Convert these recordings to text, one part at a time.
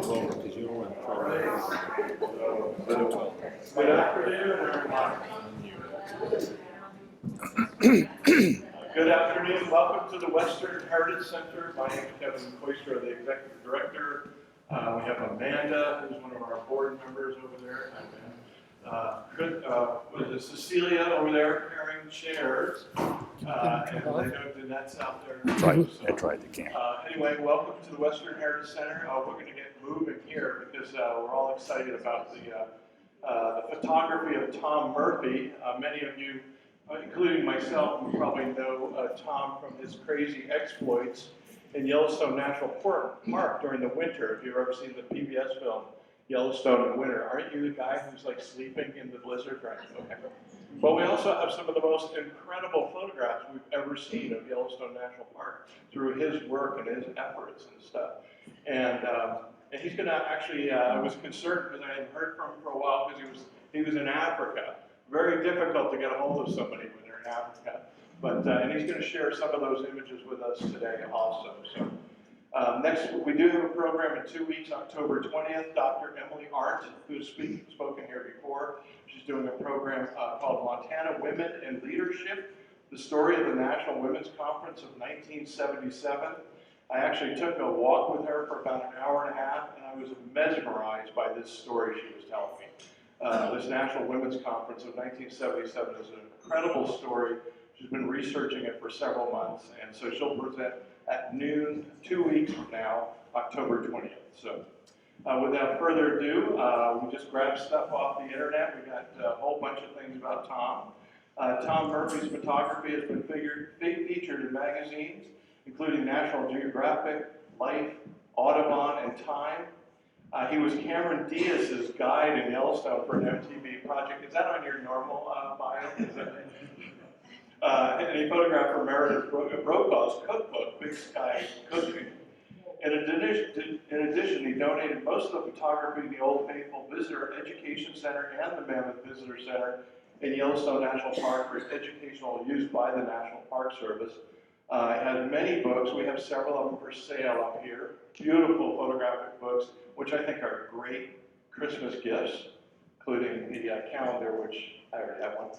vote because you don't want to try Good afternoon, everyone. Good afternoon. Welcome to the Western Heritage Center. My name is Kevin Koister, the Executive Director. We have Amanda, who's one of our board members over there. Cecilia over there carrying chairs. And I know Danette's out there. I tried the camera. Anyway, welcome to the Western Heritage Center. We're going to get moving here because we're all excited about the photography of Tom Murphy. Many of you, including myself, will probably know Tom from his crazy exploits in Yellowstone National Park during the winter. If you've ever seen the PBS film Yellowstone in winter, aren't you the guy who's like sleeping in the blizzard? Right. Okay. But we also have some of the most incredible photographs we've ever seen of Yellowstone National Park through his work and his efforts and stuff. And he's going to actually, I was concerned because I hadn't heard from him for a while because he was in Africa. Very difficult to get a hold of somebody when they're in Africa. But, and he's going to share some of those images with us today also. So next, we do have a program in 2 weeks, October 20th. Dr. Emily Arndt, who's spoken here before, she's doing a program called Montana Women in Leadership, the story of the National Women's Conference of 1977. I actually took a walk with her for about an hour and a half, and I was mesmerized by this story she was telling me. This National Women's Conference of 1977 is an incredible story. She's been researching it for several months, and so she'll present at noon 2 weeks from now, October 20th. So without further ado, we just grabbed stuff off the internet. We got a whole bunch of things about Tom. Tom Murphy's photography has been featured in magazines, including National Geographic, Life, Audubon, and Time. He was Cameron Diaz's guide in Yellowstone for an MTV project. Is that on your normal bio? And he photographed for Meredith Brokaw's cookbook, Big Sky Cooking. In addition, he donated most of the photography in the Old Faithful Visitor Education Center and the Mammoth Visitor Center in Yellowstone National Park for educational use by the National Park Service. It has many books. We have several of them for sale up here. Beautiful photographic books, which I think are great Christmas gifts, including the calendar, which I already have one.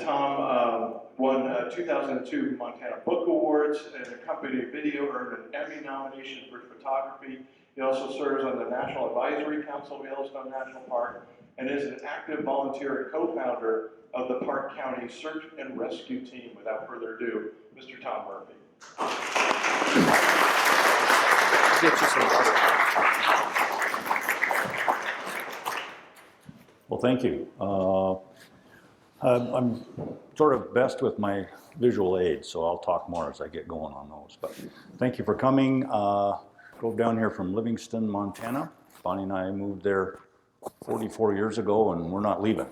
Tom won 2002 Montana Book Awards and accompanied video, earned an Emmy nomination for photography. He also serves on the National Advisory Council of Yellowstone National Park and is an active volunteer and co-founder of the Park County Search and Rescue Team. Without further ado, Mr. Tom Murphy. Get you some water. Well, thank you. I'm sort of best with my visual aids, so I'll talk more as I get going on those. But thank you for coming. Drove down here from Livingston, Montana. Bonnie and I moved there 44 years ago, and we're not leaving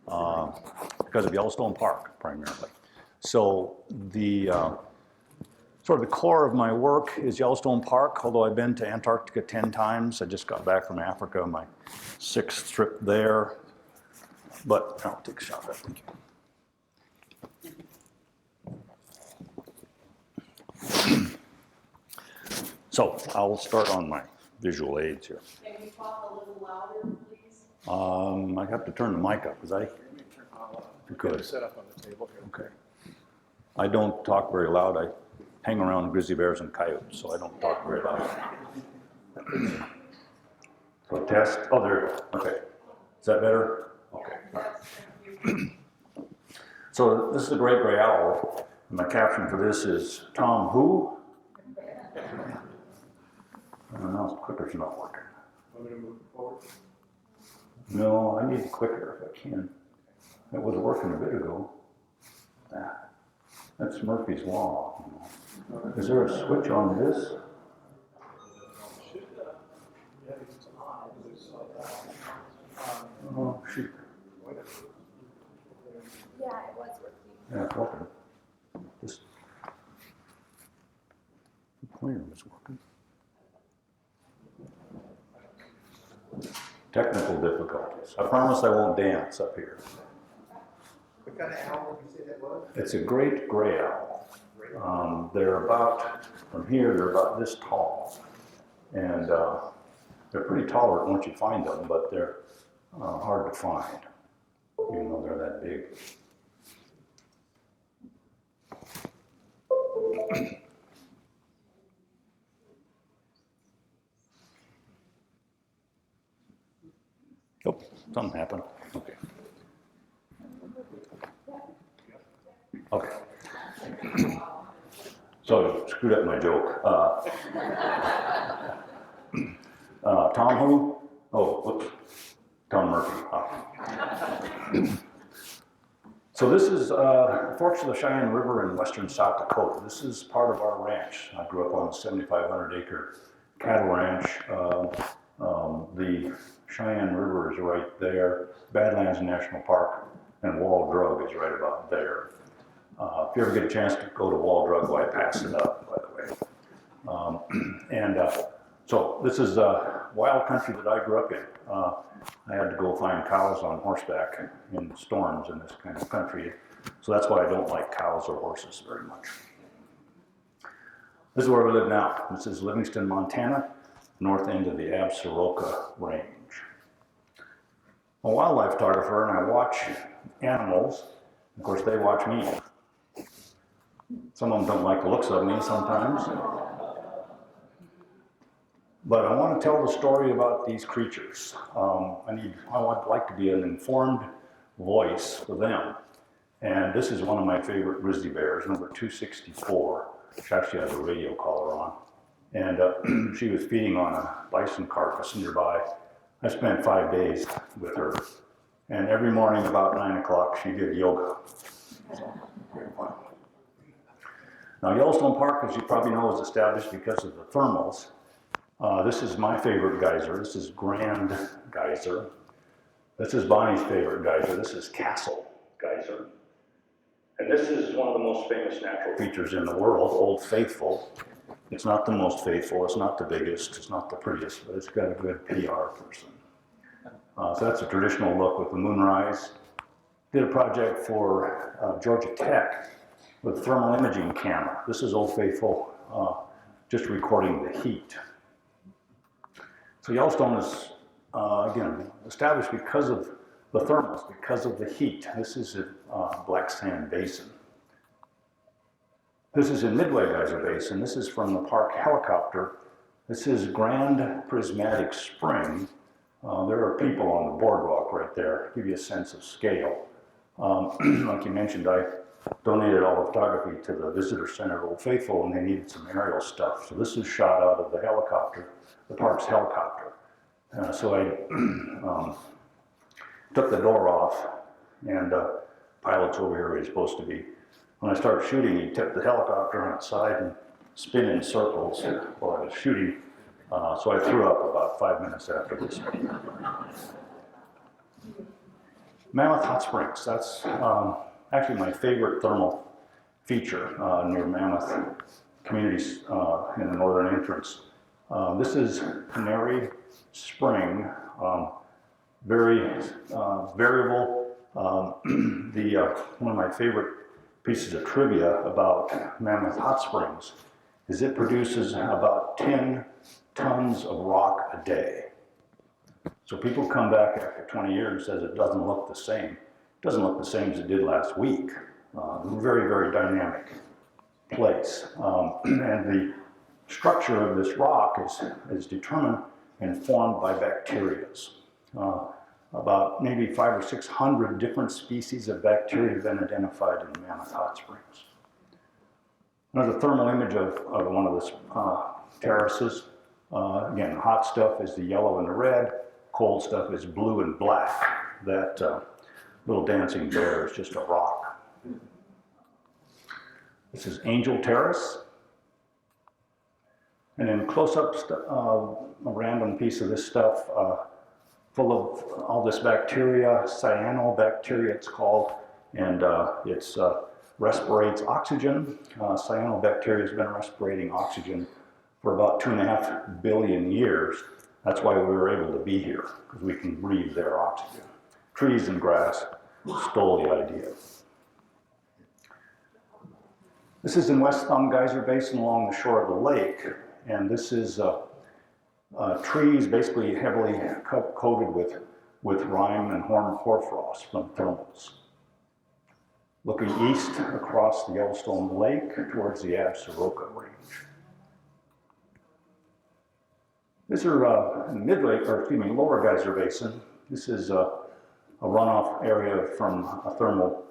because of Yellowstone Park, primarily. So the sort of the core of my work is Yellowstone Park, although I've been to Antarctica 10 times. I just got back from Africa, my 6th trip there. But I'll take a shot at it. Thank you. So I'll start on my visual aids here. Can you talk a little louder, please? I have to turn the mic up, because You could set up on the table here. Okay. I don't talk very loud. I hang around grizzly bears and coyotes, so I don't talk very loud. So test. Oh, there. Okay. Is that better? Okay. Right. So this is the great gray owl. My caption for this is Tom who? Now the clicker's not working. Want me to move forward? No, I need a clicker if I can. It was working a bit ago. That's Murphy's Law. Is there a switch on this? Oh, shoot. Yeah, it was working. Yeah, it's working. Just the pointer was working. Technical difficulties. I promise I won't dance up here. What kind of owl did you say that was? It's a great gray owl. They're about, from here, they're about this tall. And they're pretty tolerant once you find them, but they're hard to find, even though they're that big. Oh, something happened. Okay. Okay. So, screwed up my joke. Tom who? Oh, whoops. Tom Murphy. So this is Forks of the Cheyenne River in western South Dakota. This is part of our ranch. I grew up on a 7,500 acre cattle ranch. The Cheyenne River is right there. Badlands National Park and Wall Drug is right about there. If you ever get a chance to go to Wall Drug, well, I pass it up, by the way. So this is wild country that I grew up in. I had to go find cows on horseback in storms in this kind of country. So that's why I don't like cows or horses very much. This is where we live now. This is Livingston, Montana, north end of the Absaroka Range. I'm a wildlife photographer and I watch animals. Of course, they watch me. Some of them don't like the looks of me sometimes. But I want to tell the story about these creatures. I would like to be an informed voice for them. And this is one of my favorite grizzly bears, number 264. She actually has a radio collar on. And she was feeding on a bison carcass nearby. I spent 5 days with her. And every morning about 9 o'clock, she did yoga. So, very fun. Now, Yellowstone Park, as you probably know, was established because of the thermals. This is my favorite geyser. This is Grand Geyser. This is Bonnie's favorite geyser. This is Castle Geyser. And this is one of the most famous natural features in the world, Old Faithful. It's not the most faithful, it's not the biggest, it's not the prettiest, but it's got a good PR person. So that's a traditional look with the moonrise. Did a project for Georgia Tech with thermal imaging camera. This is Old Faithful, just recording the heat. So Yellowstone is, again, established because of the thermals, because of the heat. This is a black sand basin. This is in Midway Geyser Basin. This is from the park helicopter. This is Grand Prismatic Spring. There are people on the boardwalk right there, give you a sense of scale. Like you mentioned, I donated all the photography to the visitor center at Old Faithful, and they needed some aerial stuff. So this is shot out of the helicopter, the park's helicopter. So I took the door off, and pilot's over here where he's supposed to be. When I started shooting, he tipped the helicopter on its side and spin in circles while I was shooting. So I threw up about 5 minutes after this. Mammoth Hot Springs, that's actually my favorite thermal feature near Mammoth communities in the northern entrance. This is Canary Spring, very variable. One of my favorite pieces of trivia about Mammoth Hot Springs is it produces about 10 tons of rock a day. So people come back after 20 years and says it doesn't look the same. It doesn't look the same as it did last week. Very, very dynamic place. And the structure of this rock is determined and formed by bacterias. About maybe 500 or 600 different species of bacteria have been identified in Mammoth Hot Springs. Another thermal image of one of the terraces. Again, hot stuff is the yellow and the red. Cold stuff is blue and black. That little dancing bear is just a rock. This is Angel Terrace. And then close-up, a random piece of this stuff, full of all this bacteria, cyanobacteria it's called, and it respirates oxygen. Cyanobacteria has been respirating oxygen for about 2.5 billion years. That's why we were able to be here, because we can breathe their oxygen. Trees and grass stole the idea. This is in West Thumb Geyser Basin along the shore of the lake, and this is trees basically heavily coated with rime and hoarfrost from thermals. Looking east across the Yellowstone Lake towards the Absaroka Range. These are Lower Geyser Basin. This is a runoff area from thermal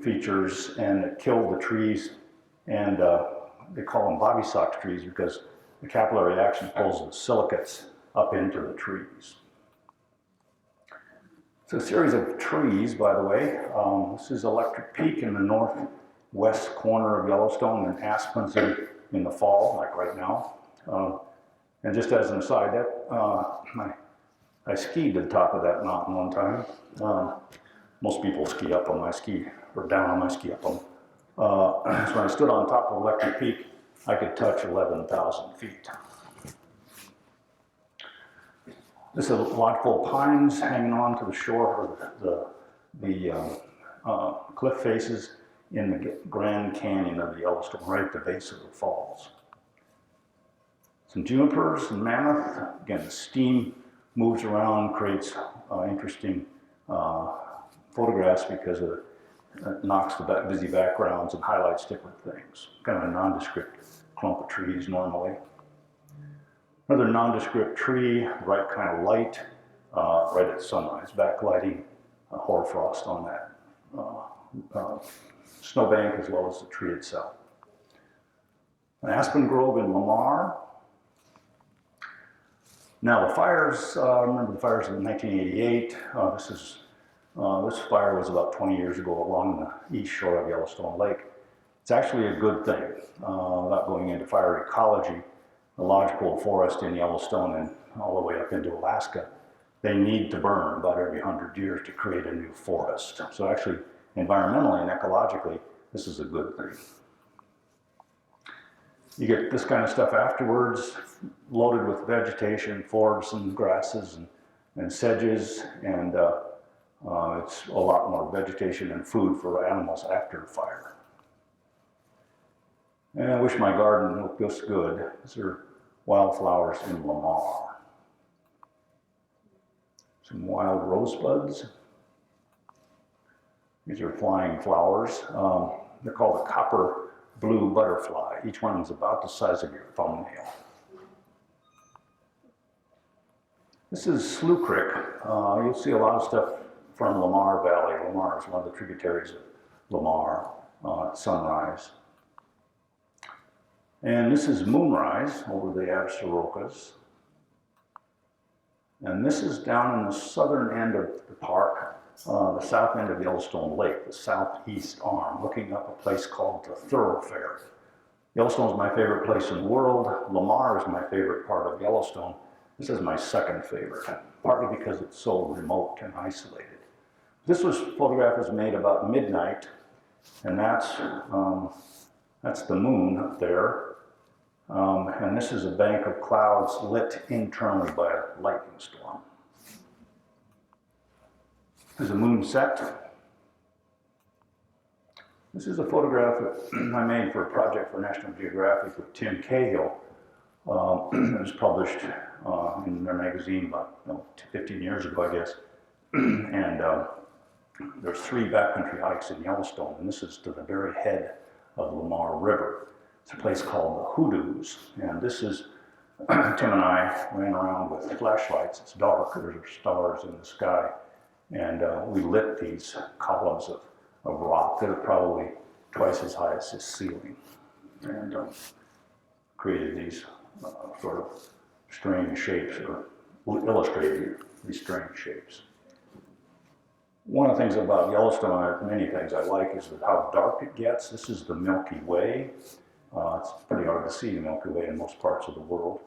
features, and it killed the trees, and they call them bobby sock trees because the capillary action pulls the silicates up into the trees. It's a series of trees, by the way. This is Electric Peak in the northwest corner of Yellowstone, and aspens in the fall, like right now. And just as an aside, I skied to the top of that mountain one time. Most people ski up them. I ski or down them. I ski up them. So when I stood on top of Electric Peak, I could touch 11,000 feet. This is a lodge full of pines hanging on to the shore of the cliff faces in the Grand Canyon of the Yellowstone, right at the base of the falls. Some junipers and mammoth. Again, the steam moves around, creates interesting photographs because it knocks the busy backgrounds and highlights different things. Kind of a nondescript clump of trees normally. Another nondescript tree, right kind of light, right at sunrise, backlighting hoarfrost on that snowbank as well as the tree itself. An aspen grove in Lamar. Now the fires, I remember the fires in 1988. This fire was about 20 years ago along the east shore of Yellowstone Lake. It's actually a good thing, not going into fire ecology. The lodgepole forest in Yellowstone and all the way up into Alaska, they need to burn about every 100 years to create a new forest. So actually, environmentally and ecologically, this is a good thing. You get this kind of stuff afterwards, loaded with vegetation, forbs and grasses and sedges, and it's a lot more vegetation and food for animals after the fire. And I wish my garden looked this good. These are wildflowers in Lamar. Some wild rosebuds. These are flying flowers. They're called a copper blue butterfly. Each one is about the size of your thumbnail. This is Slough Creek. You'll see a lot of stuff from Lamar Valley. Lamar is one of the tributaries of Lamar at sunrise. And this is moonrise over the Absarokas. And this is down in the southern end of the park, the south end of Yellowstone Lake, the southeast arm, looking up a place called the Thoroughfare. Yellowstone is my favorite place in the world. Lamar is my favorite part of Yellowstone. This is my second favorite, partly because it's so remote and isolated. This photograph was made about midnight, and that's the moon up there. And this is a bank of clouds lit internally by a lightning storm. There's a moon set. This is a photograph that I made for a project for National Geographic with Tim Cahill. It was published in their magazine about 15 years ago, I guess. And there's 3 backcountry hikes in Yellowstone, and this is to the very head of the Lamar River. It's a place called the Hoodoos, and this is, Tim and I ran around with flashlights. It's dark, there's stars in the sky, and we lit these columns of rock that are probably twice as high as this ceiling, and created these sort of strange shapes, or illustrated these strange shapes. One of the things about Yellowstone, many things I like, is how dark it gets. This is the Milky Way. It's pretty hard to see the Milky Way in most parts of the world.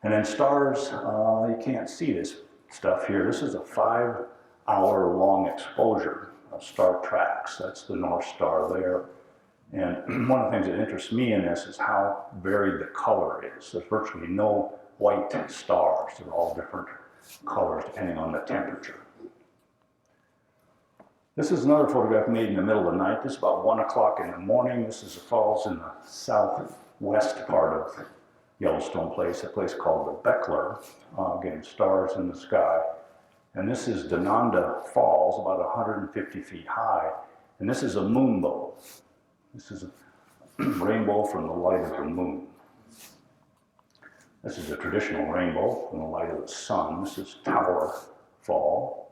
And then stars, you can't see this stuff here. This is a 5-hour long exposure of star tracks. That's the North Star there. And one of the things that interests me in this is how varied the color is. There's virtually no white stars. They're all different colors depending on the temperature. This is another photograph made in the middle of the night. This is about 1 o'clock in the morning. This falls in the southwest part Yellowstone place, a place called the Beckler, again, stars in the sky. And this is Denanda Falls, about 150 feet high, and this is a moonbow. This is a rainbow from the light of the moon. This is a traditional rainbow from the light of the sun. This is Tower Fall.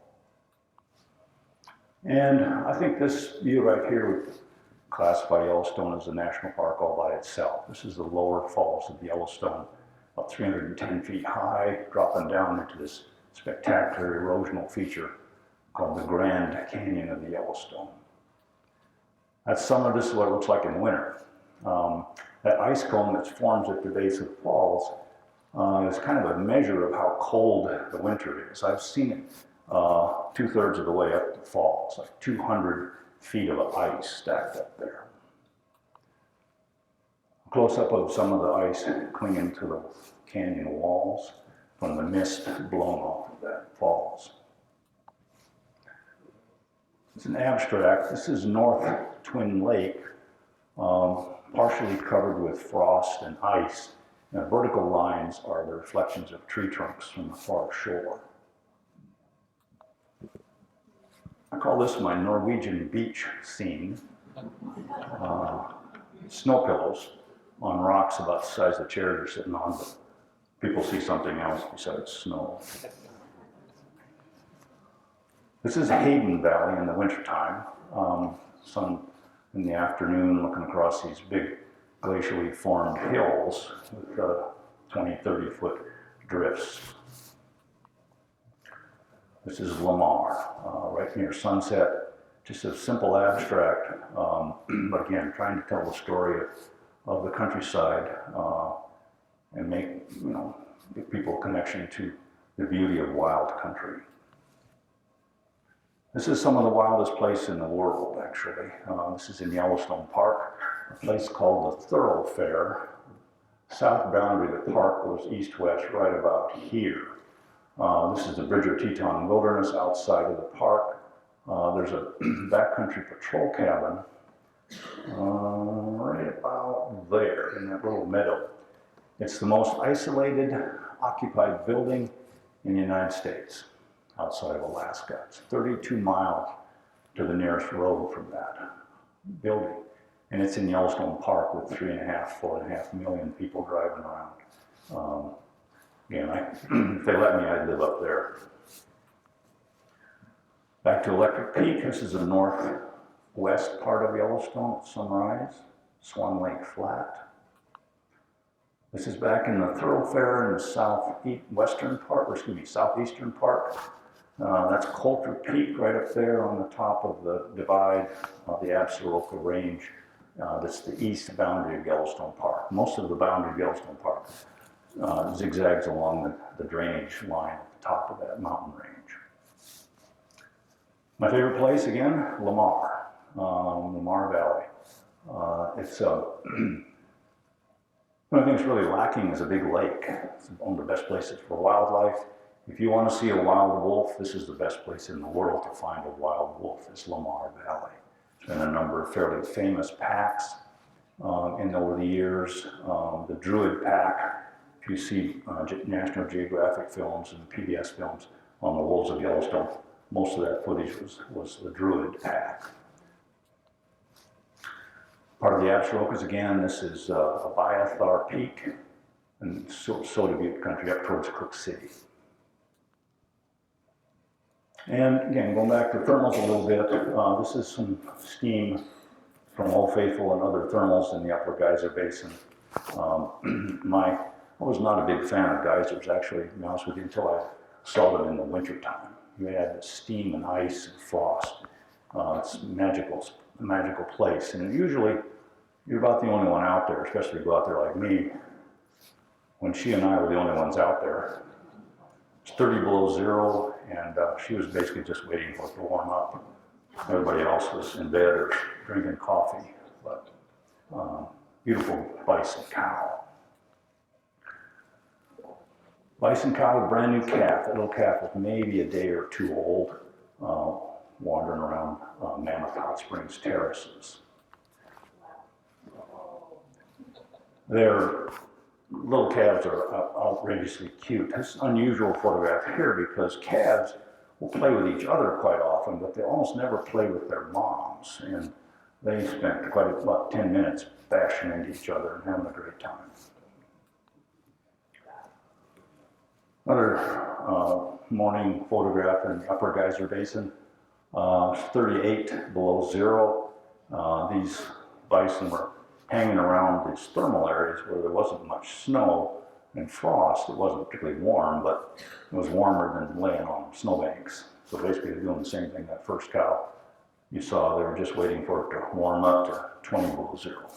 And I think this view right here would classify Yellowstone as a national park all by itself. This is the lower falls of Yellowstone, about 310 feet high, dropping down into this spectacular erosional feature called the Grand Canyon of the Yellowstone. That's summer, this is what it looks like in winter. That ice cone that forms at the base of the falls is kind of a measure of how cold the winter is. I've seen it 2/3 of the way up the falls, like 200 feet of ice stacked up there. A close-up of some of the ice clinging to the canyon walls from the mist blown off of that falls. It's an abstract. This is North Twin Lake, partially covered with frost and ice. And the vertical lines are the reflections of tree trunks from the far shore. I call this my Norwegian beach scene. Snow pillows on rocks about the size of the chairs you're sitting on, but people see something else besides snow. This is Hayden Valley in the wintertime. Sun in the afternoon looking across these big glacially formed hills with 20, 30 foot drifts. This is Lamar, right near sunset. Just a simple abstract, but again, trying to tell the story of the countryside and give people a connection to the beauty of wild country. This is some of the wildest place in the world, actually. This is in Yellowstone Park, a place called the Thoroughfare. South boundary of the park goes east-west right about here. This is the Bridger Teton Wilderness outside of the park. There's a backcountry patrol cabin right about there in that little meadow. It's the most isolated, occupied building in the United States outside of Alaska. It's 32 miles to the nearest road from that building. And it's in Yellowstone Park with 4.5 million people driving around. Again, if they let me, I'd live up there. Back to Electric Peak. This is the northwest part of Yellowstone at sunrise. Swan Lake Flat. This is back in the Thoroughfare in the southeastern part. That's Coulter Peak right up there on the top of the divide of the Absaroka Range. That's the east boundary of Yellowstone Park. Most of the boundary of Yellowstone Park zigzags along the drainage line at the top of that mountain range. My favorite place, again, Lamar, Lamar Valley. It's one of the things really lacking is a big lake. It's one of the best places for wildlife. If you want to see a wild wolf, this is the best place in the world to find a wild wolf, is Lamar Valley. There's been a number of fairly famous packs over the years. The Druid Pack, if you see National Geographic films and PBS films on the wolves of Yellowstone, most of that footage was the Druid Pack. Part of the Absarokas, again, this is Abiathar Peak and Soda Butte country up towards Cook City. And again, going back to thermals a little bit, this is some steam from Old Faithful and other thermals in the Upper Geyser Basin. I was not a big fan of geysers, actually, to be honest with you, until I saw them in the wintertime. You had steam and ice and frost. It's a magical place. And usually, you're about the only one out there, especially if you go out there like me. When she and I were the only ones out there, it's 30 below zero, and she was basically just waiting for it to warm up. Everybody else was in bed or drinking coffee. But beautiful bison cow. Bison cow with a brand new calf. That little calf was maybe a day or two old, wandering around Mammoth Hot Springs terraces. They're little calves are outrageously cute. It's an unusual photograph here because calves will play with each other quite often, but they almost never play with their moms. And they spent about 10 minutes bashing into each other and having a great time. Another morning photograph in Upper Geyser Basin. It's 38 below zero. These bison were hanging around these thermal areas where there wasn't much snow and frost. It wasn't particularly warm, but it was warmer than laying on snowbanks. So basically they're doing the same thing. That first cow you saw, they were just waiting for it to warm up to 20 below zero.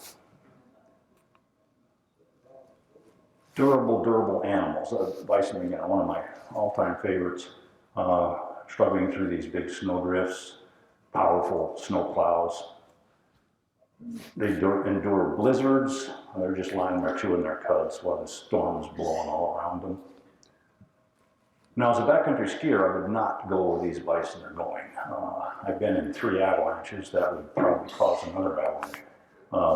Durable animals. Bison, again, one of my all-time favorites. Struggling through these big snow drifts, powerful snow plows. They endure blizzards. They're just lying there chewing their cuds while the storm is blowing all around them. Now, as a backcountry skier, I would not go where these bison are going. I've been in 3 avalanches. That would probably cause another avalanche.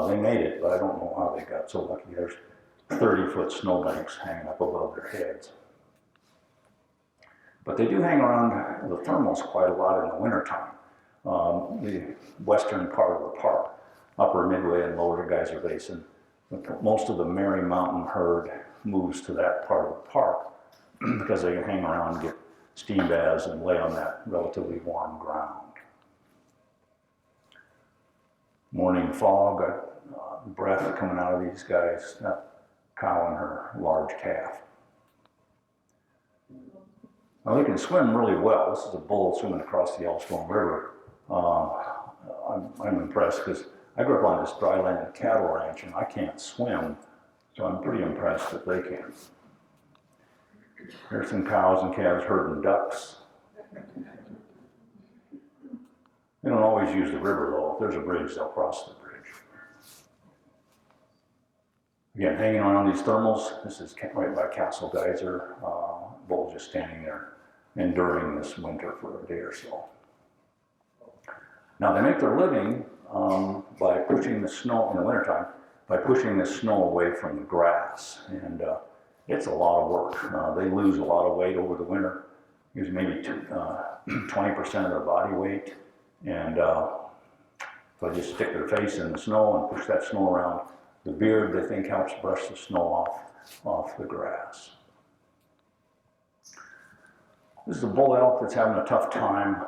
They made it, but I don't know how they got so lucky. There's 30-foot snowbanks hanging up above their heads. But they do hang around the thermals quite a lot in the wintertime. The western part of the park, upper Midway and lower Geyser Basin, most of the Mary Mountain herd moves to that part of the park because they can hang around and get steam baths and lay on that relatively warm ground. Morning fog, breath coming out of these guys, that cow and her large calf. Now they can swim really well. This is a bull swimming across the Yellowstone River. I'm impressed because I grew up on this dryland cattle ranch and I can't swim, so I'm pretty impressed that they can. There's some cows and calves herding ducks. They don't always use the river though. If there's a bridge, they'll cross the bridge. Again, hanging around these thermals. This is right by Castle Geyser. Bull just standing there enduring this winter for a day or so. Now they make their living by pushing the snow in the wintertime, by pushing the snow away from the grass. And it's a lot of work. They lose a lot of weight over the winter, use maybe 20% of their body weight. And so they just stick their face in the snow and push that snow around. The beard, they think, helps brush the snow off the grass. This is a bull elk that's having a tough time.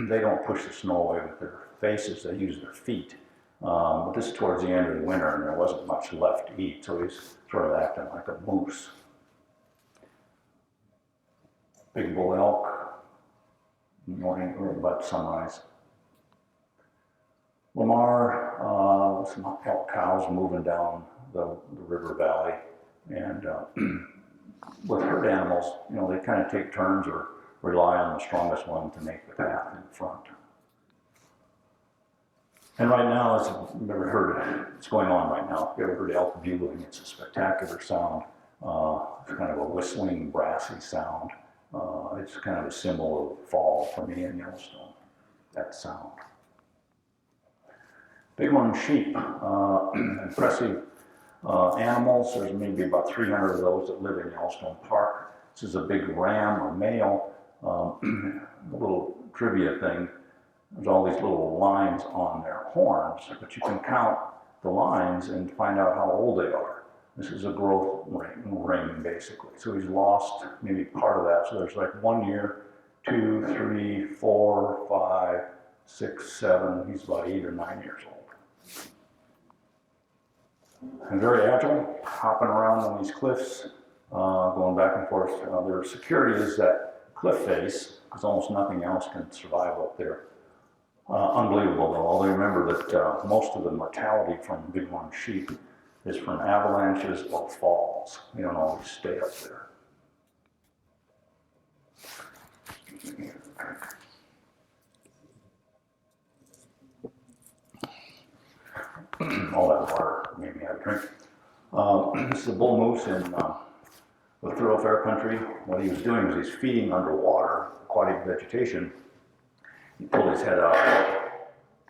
They don't push the snow away with their faces, they use their feet. But this is towards the end of the winter and there wasn't much left to eat, so he's sort of acting like a moose. Big bull elk, morning or about sunrise. Lamar, some elk cows moving down the river valley, and with herd animals, you know, they kind of take turns or rely on the strongest one to make the path in front. And right now, as you've never heard it, it's going on right now. If you ever heard elk bugling, it's a spectacular sound. It's kind of a whistling, brassy sound. It's kind of a symbol of fall for me in Yellowstone, that sound. Bighorn sheep, impressive animals. There's maybe about 300 of those that live in Yellowstone Park. This is a big ram or male. A little trivia thing, there's all these little lines on their horns, but you can count the lines and find out how old they are. This is a growth ring, basically. So he's lost maybe part of that. So there's like 1 year, 2, 3, 4, 5, 6, 7. He's about 8 or 9 years old. And very agile, hopping around on these cliffs, going back and forth. Their security is that cliff face, because almost nothing else can survive up there. Unbelievable though, although remember that most of the mortality from bighorn sheep is from avalanches or falls. They don't always stay up there. All that water made me have a drink. This is a bull moose in the thoroughfare country. What he was doing was he's feeding underwater, aquatic vegetation. He pulled his head out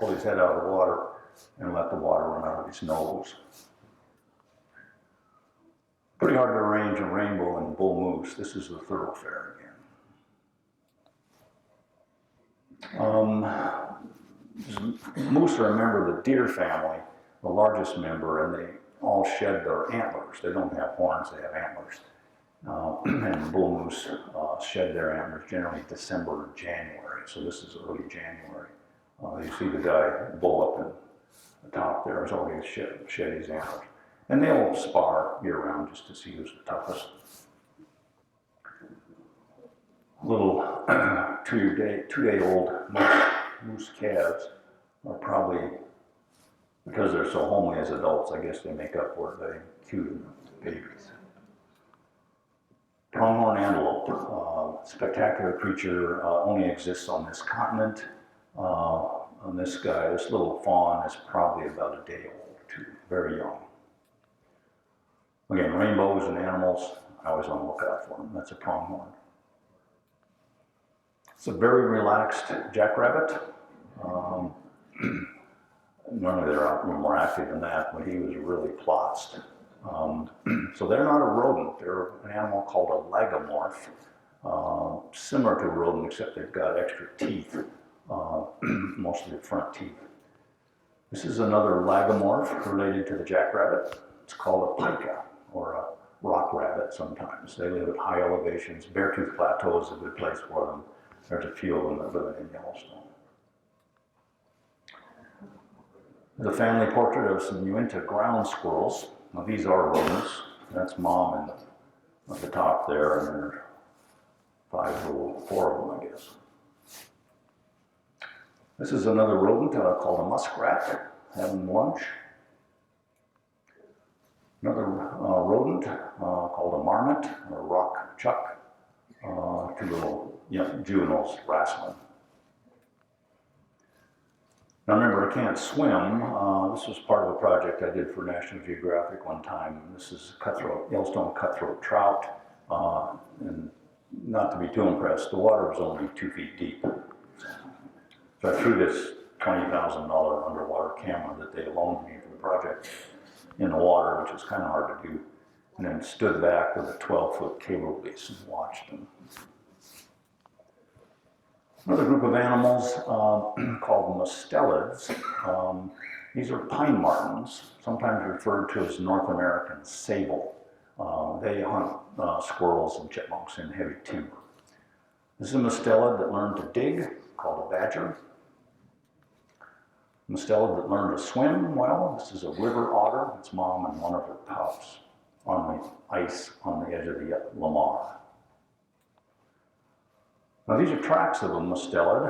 of the water and let the water run out of his nose. Pretty hard to arrange a rainbow and bull moose. This is the thoroughfare again. Moose are a member of the deer family, the largest member, and they all shed their antlers. They don't have horns, they have antlers. And bull moose shed their antlers generally December or January, so this is early January. You see the guy, bull up in the top there, has already shed his antlers. And they'll spar year round just to see who's the toughest. Little two-day-old moose calves are probably, because they're so homely as adults, I guess they make up for it by cute babies. Pronghorn antelope, spectacular creature, only exists on this continent. On this guy, this little fawn is probably about a day old, too, very young. Again, rainbows and animals, I always want to look out for them. That's a pronghorn. It's a very relaxed jackrabbit. Normally they're more active than that, but he was really plotzed. So they're not a rodent, they're an animal called a lagomorph, similar to a rodent except they've got extra teeth, mostly the front teeth. This is another lagomorph related to the jackrabbit. It's called a pika, or a rock rabbit sometimes. They live at high elevations. Beartooth Plateau is a good place for them. There's a few of them that live in Yellowstone. There's a family portrait of some Uinta ground squirrels. Now these are rodents. That's mom at the top there, and there are four of them, I guess. This is another rodent called a muskrat, having lunch. Another rodent called a marmot, or a rock chuck. Two little juveniles wrestling. Now remember, I can't swim. This was part of a project I did for National Geographic one time. This is Yellowstone cutthroat trout. And not to be too impressed, the water was only 2 feet deep. So I threw this $20,000 underwater camera that they loaned me for the project in the water, which is kind of hard to do, and then stood back with a 12-foot cable release and watched them. Another group of animals called mustelids. These are pine martens, sometimes referred to as North American sable. They hunt squirrels and chipmunks in heavy timber. This is a mustelid that learned to dig, called a badger. Mustelid that learned to swim well. This is a river otter. It's mom and one of her pups on the ice on the edge of the Lamar. Now these are tracks of a mustelid,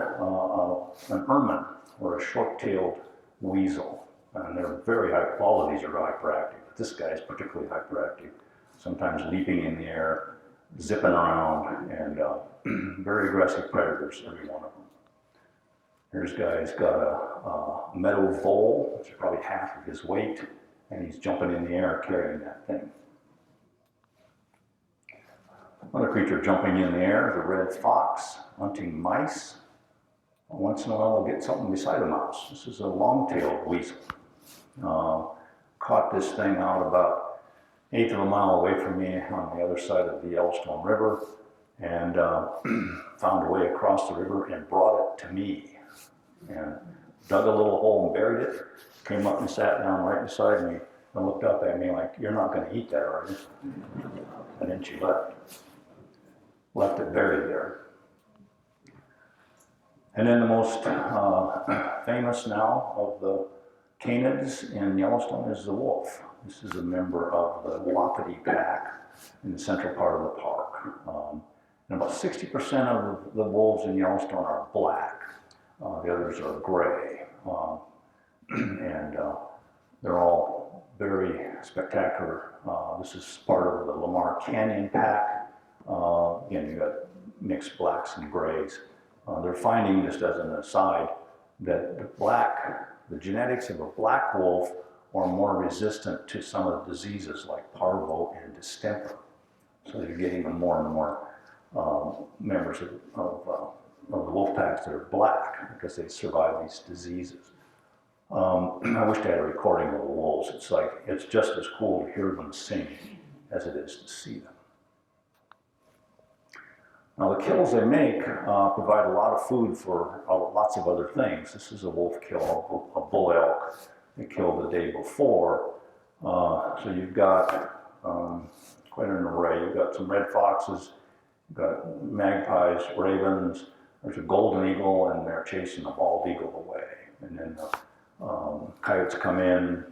an ermine, or a short-tailed weasel. And they're very high, all of these are hyperactive, but this guy is particularly hyperactive, sometimes leaping in the air, zipping around, and very aggressive predators, every one of them. Here's a guy who's got a meadow vole, which is probably half of his weight, and he's jumping in the air carrying that thing. Another creature jumping in the air is a red fox, hunting mice. Once in a while, they'll get something beside a mouse. This is a long-tailed weasel. Caught this thing out about 1/8 of a mile away from me on the other side of the Yellowstone River, and found a way across the river and brought it to me. And dug a little hole and buried it, came up and sat down right beside me and looked up at me like, "You're not going to eat that, are you?" And then she left it buried there. And then the most famous now of the canids in Yellowstone is the wolf. This is a member of the Wapiti pack in the central part of the park. And about 60% of the wolves in Yellowstone are black. The others are gray. And they're all very spectacular. This is part of the Lamar Canyon pack. Again, you got mixed blacks and grays. They're finding, just as an aside, that the genetics of a black wolf are more resistant to some of the diseases like parvo and distemper. So you're getting more and more members of the wolf packs that are black because they survive these diseases. I wish I had a recording of the wolves. It's just as cool to hear them sing as it is to see them. Now the kills they make provide a lot of food for lots of other things. This is a wolf kill, a bull elk they killed the day before. So you've got quite an array. You've got some red foxes, you've got magpies, ravens, there's a golden eagle, and they're chasing the bald eagle away. And then coyotes come in,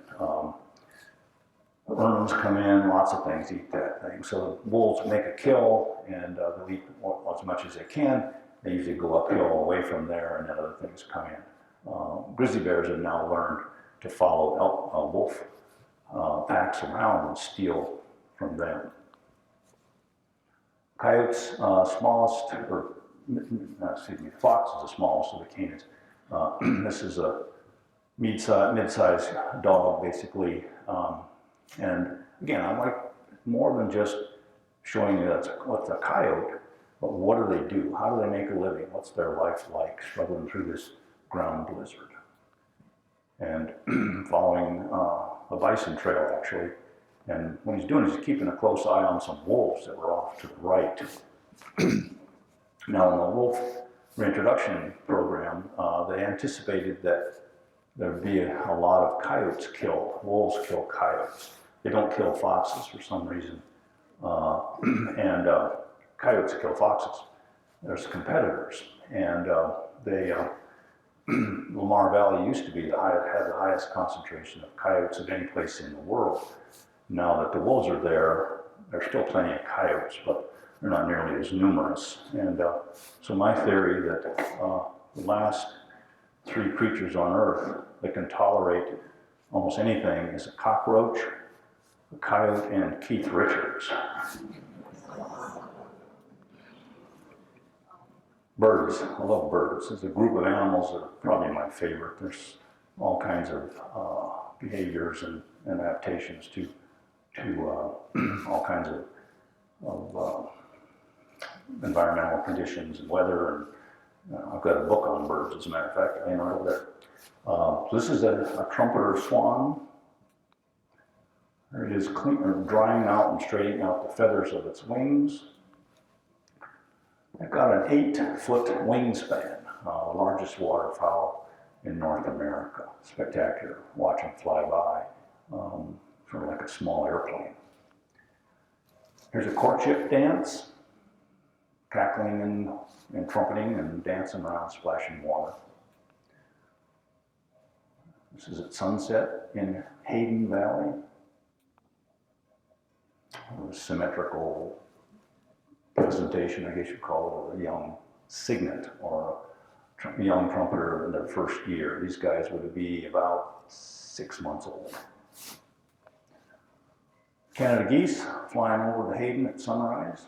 worms come in, lots of things eat that thing. So the wolves make a kill, and they'll eat as much as they can. They usually go uphill away from there, and then other things come in. Grizzly bears have now learned to follow wolf packs around and steal from them. Coyotes, smallest, or fox is the smallest of the canines. This is a mid-sized dog, basically. And again, I like more than just showing you what's a coyote, but what do they do? How do they make a living? What's their life like struggling through this ground blizzard? And following a bison trail, actually. And what he's doing is he's keeping a close eye on some wolves that were off to the right. Now, in the wolf reintroduction program, they anticipated that there'd be a lot of coyotes killed. Wolves kill coyotes. They don't kill foxes for some reason. And coyotes kill foxes. There's competitors. And Lamar Valley used to had the highest concentration of coyotes of any place in the world. Now that the wolves are there, there's still plenty of coyotes, but they're not nearly as numerous. And so my theory that the last three creatures on Earth that can tolerate almost anything is a cockroach, a coyote, and Keith Richards. Birds, I love birds. There's a group of animals that are probably my favorite. There's all kinds of behaviors and adaptations to all kinds of environmental conditions and weather. And I've got a book on birds, as a matter of fact, I know over there. So this is a trumpeter swan. There it is, drying out and straightening out the feathers of its wings. They've got an 8-foot wingspan, the largest waterfowl in North America. Spectacular, watch them fly by, sort of like a small airplane. Here's a courtship dance, cackling and trumpeting and dancing around splashing water. This is at sunset in Hayden Valley. A symmetrical presentation, I guess you'd call it, of a young cygnet or a young trumpeter in their first year. These guys would be about 6 months old. Canada geese flying over to Hayden at sunrise.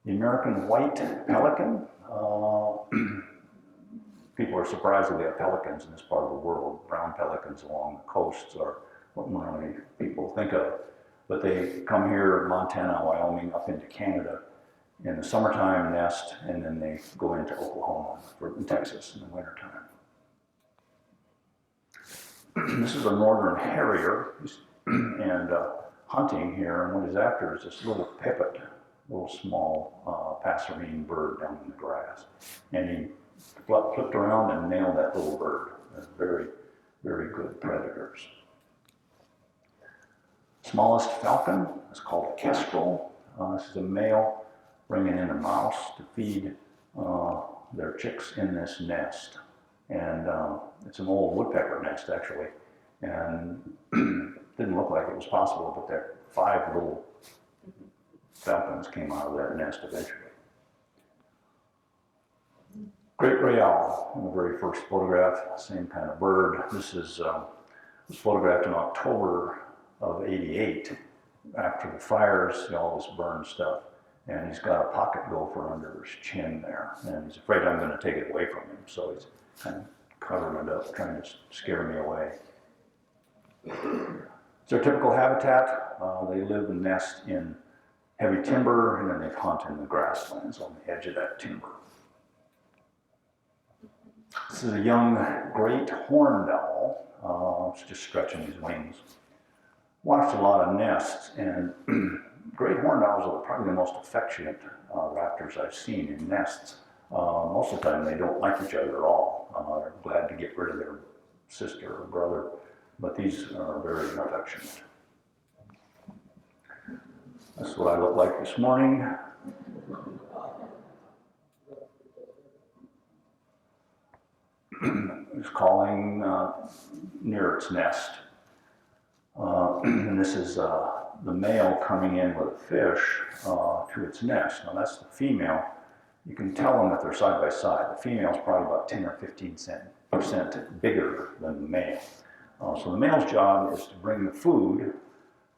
The American white pelican. People are surprised that we have pelicans in this part of the world. Brown pelicans along the coasts are what normally people think of. But they come here, Montana, Wyoming, up into Canada in the summertime nest, and then they go into Oklahoma and Texas in the wintertime. This is a northern harrier, and hunting here, and what he's after is this little pipit, little small passerine bird down in the grass. And he flipped around and nailed that little bird. They're very, very good predators. Smallest falcon is called a kestrel. This is a male bringing in a mouse to feed their chicks in this nest. And it's an old woodpecker nest, actually. And didn't look like it was possible, but there 5 little falcons came out of that nest eventually. Great gray owl in the very first photograph, same kind of bird. This was photographed in October of '88, after the fires, all this burned stuff. And he's got a pocket gopher under his chin there. And he's afraid I'm going to take it away from him, so he's kind of covering it up, trying to scare me away. It's their typical habitat. They live and nest in heavy timber, and then they hunt in the grasslands on the edge of that timber. This is a young great horned owl. It's just stretching his wings. watched a lot of nests, and great horned owls are probably the most affectionate raptors I've seen in nests. Most of the time they don't like each other at all. They're glad to get rid of their sister or brother, but these are very affectionate. That's what I look like this morning. It's calling near its nest. And this is the male coming in with a fish to its nest. Now that's the female. You can tell them that they're side by side. The female's probably about 10 or 15% bigger than the male. So the male's job is to bring the food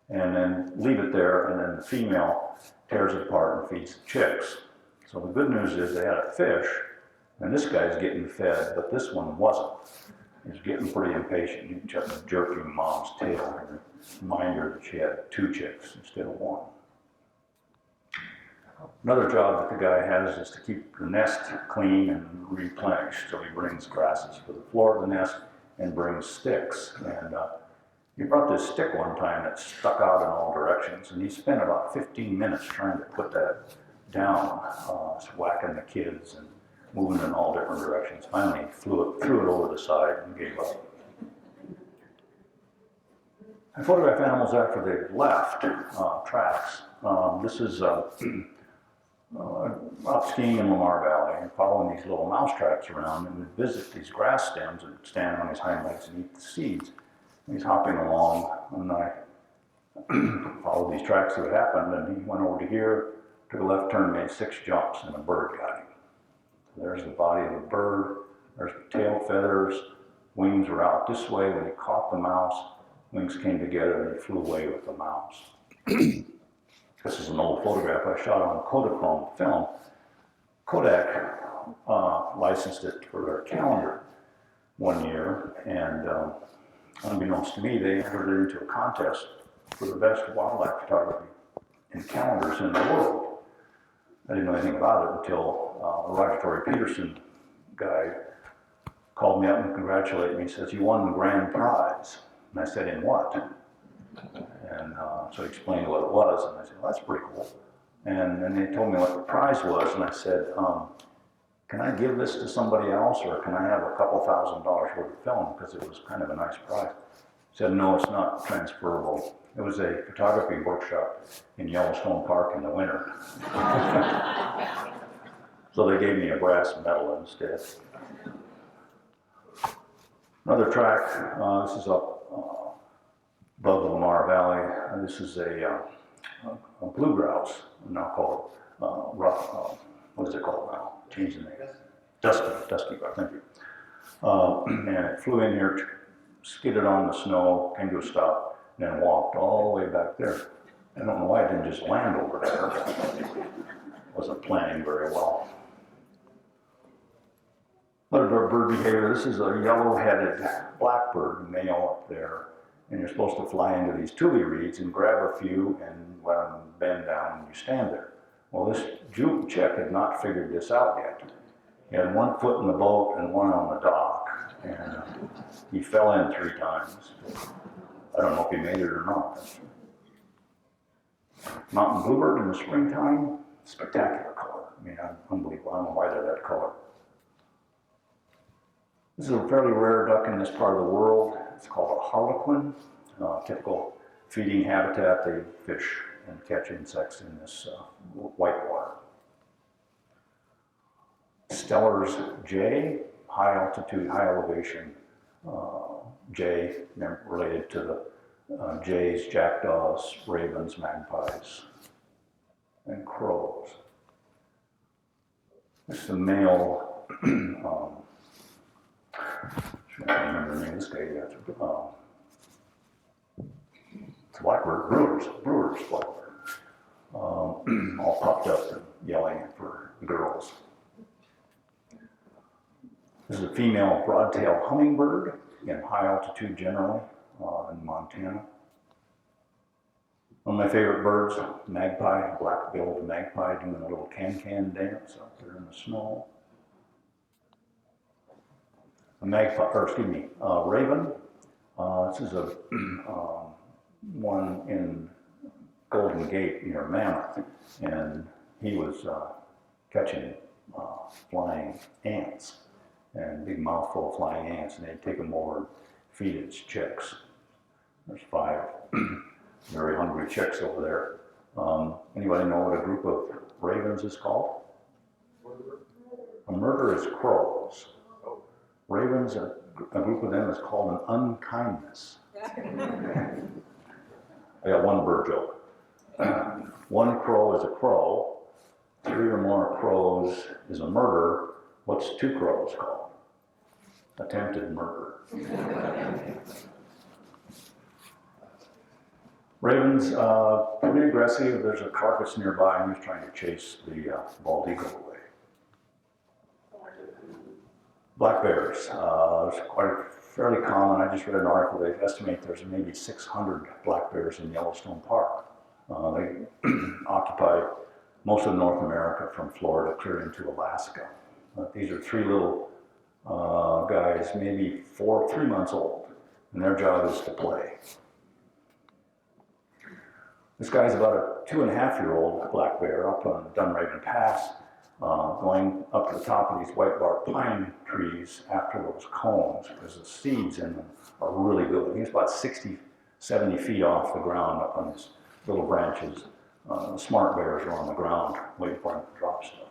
and then leave it there, and then the female tears it apart and feeds the chicks. So the good news is they had a fish, and this guy's getting fed, but this one wasn't. He's getting pretty impatient. He kept jerking mom's tail and remind her that she had 2 chicks instead of 1. Another job that the guy has is to keep the nest clean and replenished. So he brings grasses for the floor of the nest and brings sticks. And he brought this stick one time that stuck out in all directions, and he spent about 15 minutes trying to put that down, whacking the kids and moving in all different directions. Finally, threw it over the side and gave up. I photograph animals after they've left tracks. This is out skiing in Lamar Valley and following these little mouse tracks around, and would visit these grass stems and stand on his hind legs and eat the seeds. And he's hopping along, and I followed these tracks that happened, and he went over to here, took a left turn, made 6 jumps, and a bird got him. There's the body of the bird, there's the tail feathers, wings were out this way. When he caught the mouse, wings came together and he flew away with the mouse. This is an old photograph I shot on Kodachrome film. Kodak licensed it for their calendar one year, and unbeknownst to me, they entered it into a contest for the best wildlife photography in calendars in the world. I didn't know anything about it until Roger Torrey Peterson guy called me up and congratulated me. He says, "You won the grand prize." And I said, "In what?" And so he explained what it was, and I said, "Well, that's pretty cool." And then they told me what the prize was, and I said, "Can I give this to somebody else, or can I have a couple $1,000s worth of film, because it was kind of a nice prize?" He said, "No, it's not transferable." It was a photography workshop in Yellowstone Park in the winter. So they gave me a brass medal instead. Another track, this is up above the Lamar Valley. This is a blue grouse, now called what is it called now? Change the name. Dusky grouse, thank you. And it flew in here, skidded on the snow, came to a stop, and then walked all the way back there. I don't know why it didn't just land over there. Wasn't planning very well. Look at our bird behavior. This is a yellow-headed blackbird male up there, and you're supposed to fly into these tule reeds and grab a few and let them bend down, and you stand there. Well, this Juke chick had not figured this out yet. He had 1 foot in the boat and 1 on the dock, and he fell in 3 times. I don't know if he made it or not. Mountain bluebird in the springtime, spectacular color. I mean, unbelievable. I don't know why they're that color. This is a fairly rare duck in this part of the world. It's called a harlequin. Typical feeding habitat. They fish and catch insects in this whitewater. Steller's jay, high altitude, high elevation jay, related to the jays, jackdaws, ravens, magpies, and crows. This is the male, I can't remember the name of this guy yet. It's a blackbird, brewer's blackbird. All puffed up and yelling for girls. This is a female broadtail hummingbird in high altitude generally in Montana. One of my favorite birds, magpie, black-billed magpie doing a little can-can dance out there in the snow. A magpie, or excuse me, raven. This is a one in Golden Gate near Mammoth, and he was catching flying ants, and big mouthful of flying ants, and they'd take them over and feed its chicks. There's 5 very hungry chicks over there. Anybody know what a group of ravens is called? A murder is crows. Ravens, a group of them is called an unkindness. I got one bird joke. One crow is a crow. 3 or more crows is a murder. What's 2 crows called? Attempted murder. Ravens, pretty aggressive. There's a carcass nearby, and he's trying to chase the bald eagle away. Black bears, it's fairly common. I just read an article. They estimate there's maybe 600 black bears in Yellowstone Park. They occupy most of North America from Florida clear into Alaska. These are 3 little guys, maybe 3 months old, and their job is to play. This guy's about a 2.5-year-old black bear up on Dunraven Pass, going up to the top of these white bark pine trees after those cones, because the seeds in them are really good. He's about 60, 70 feet off the ground up on these little branches. The smart bears are on the ground waiting for him to drop stuff.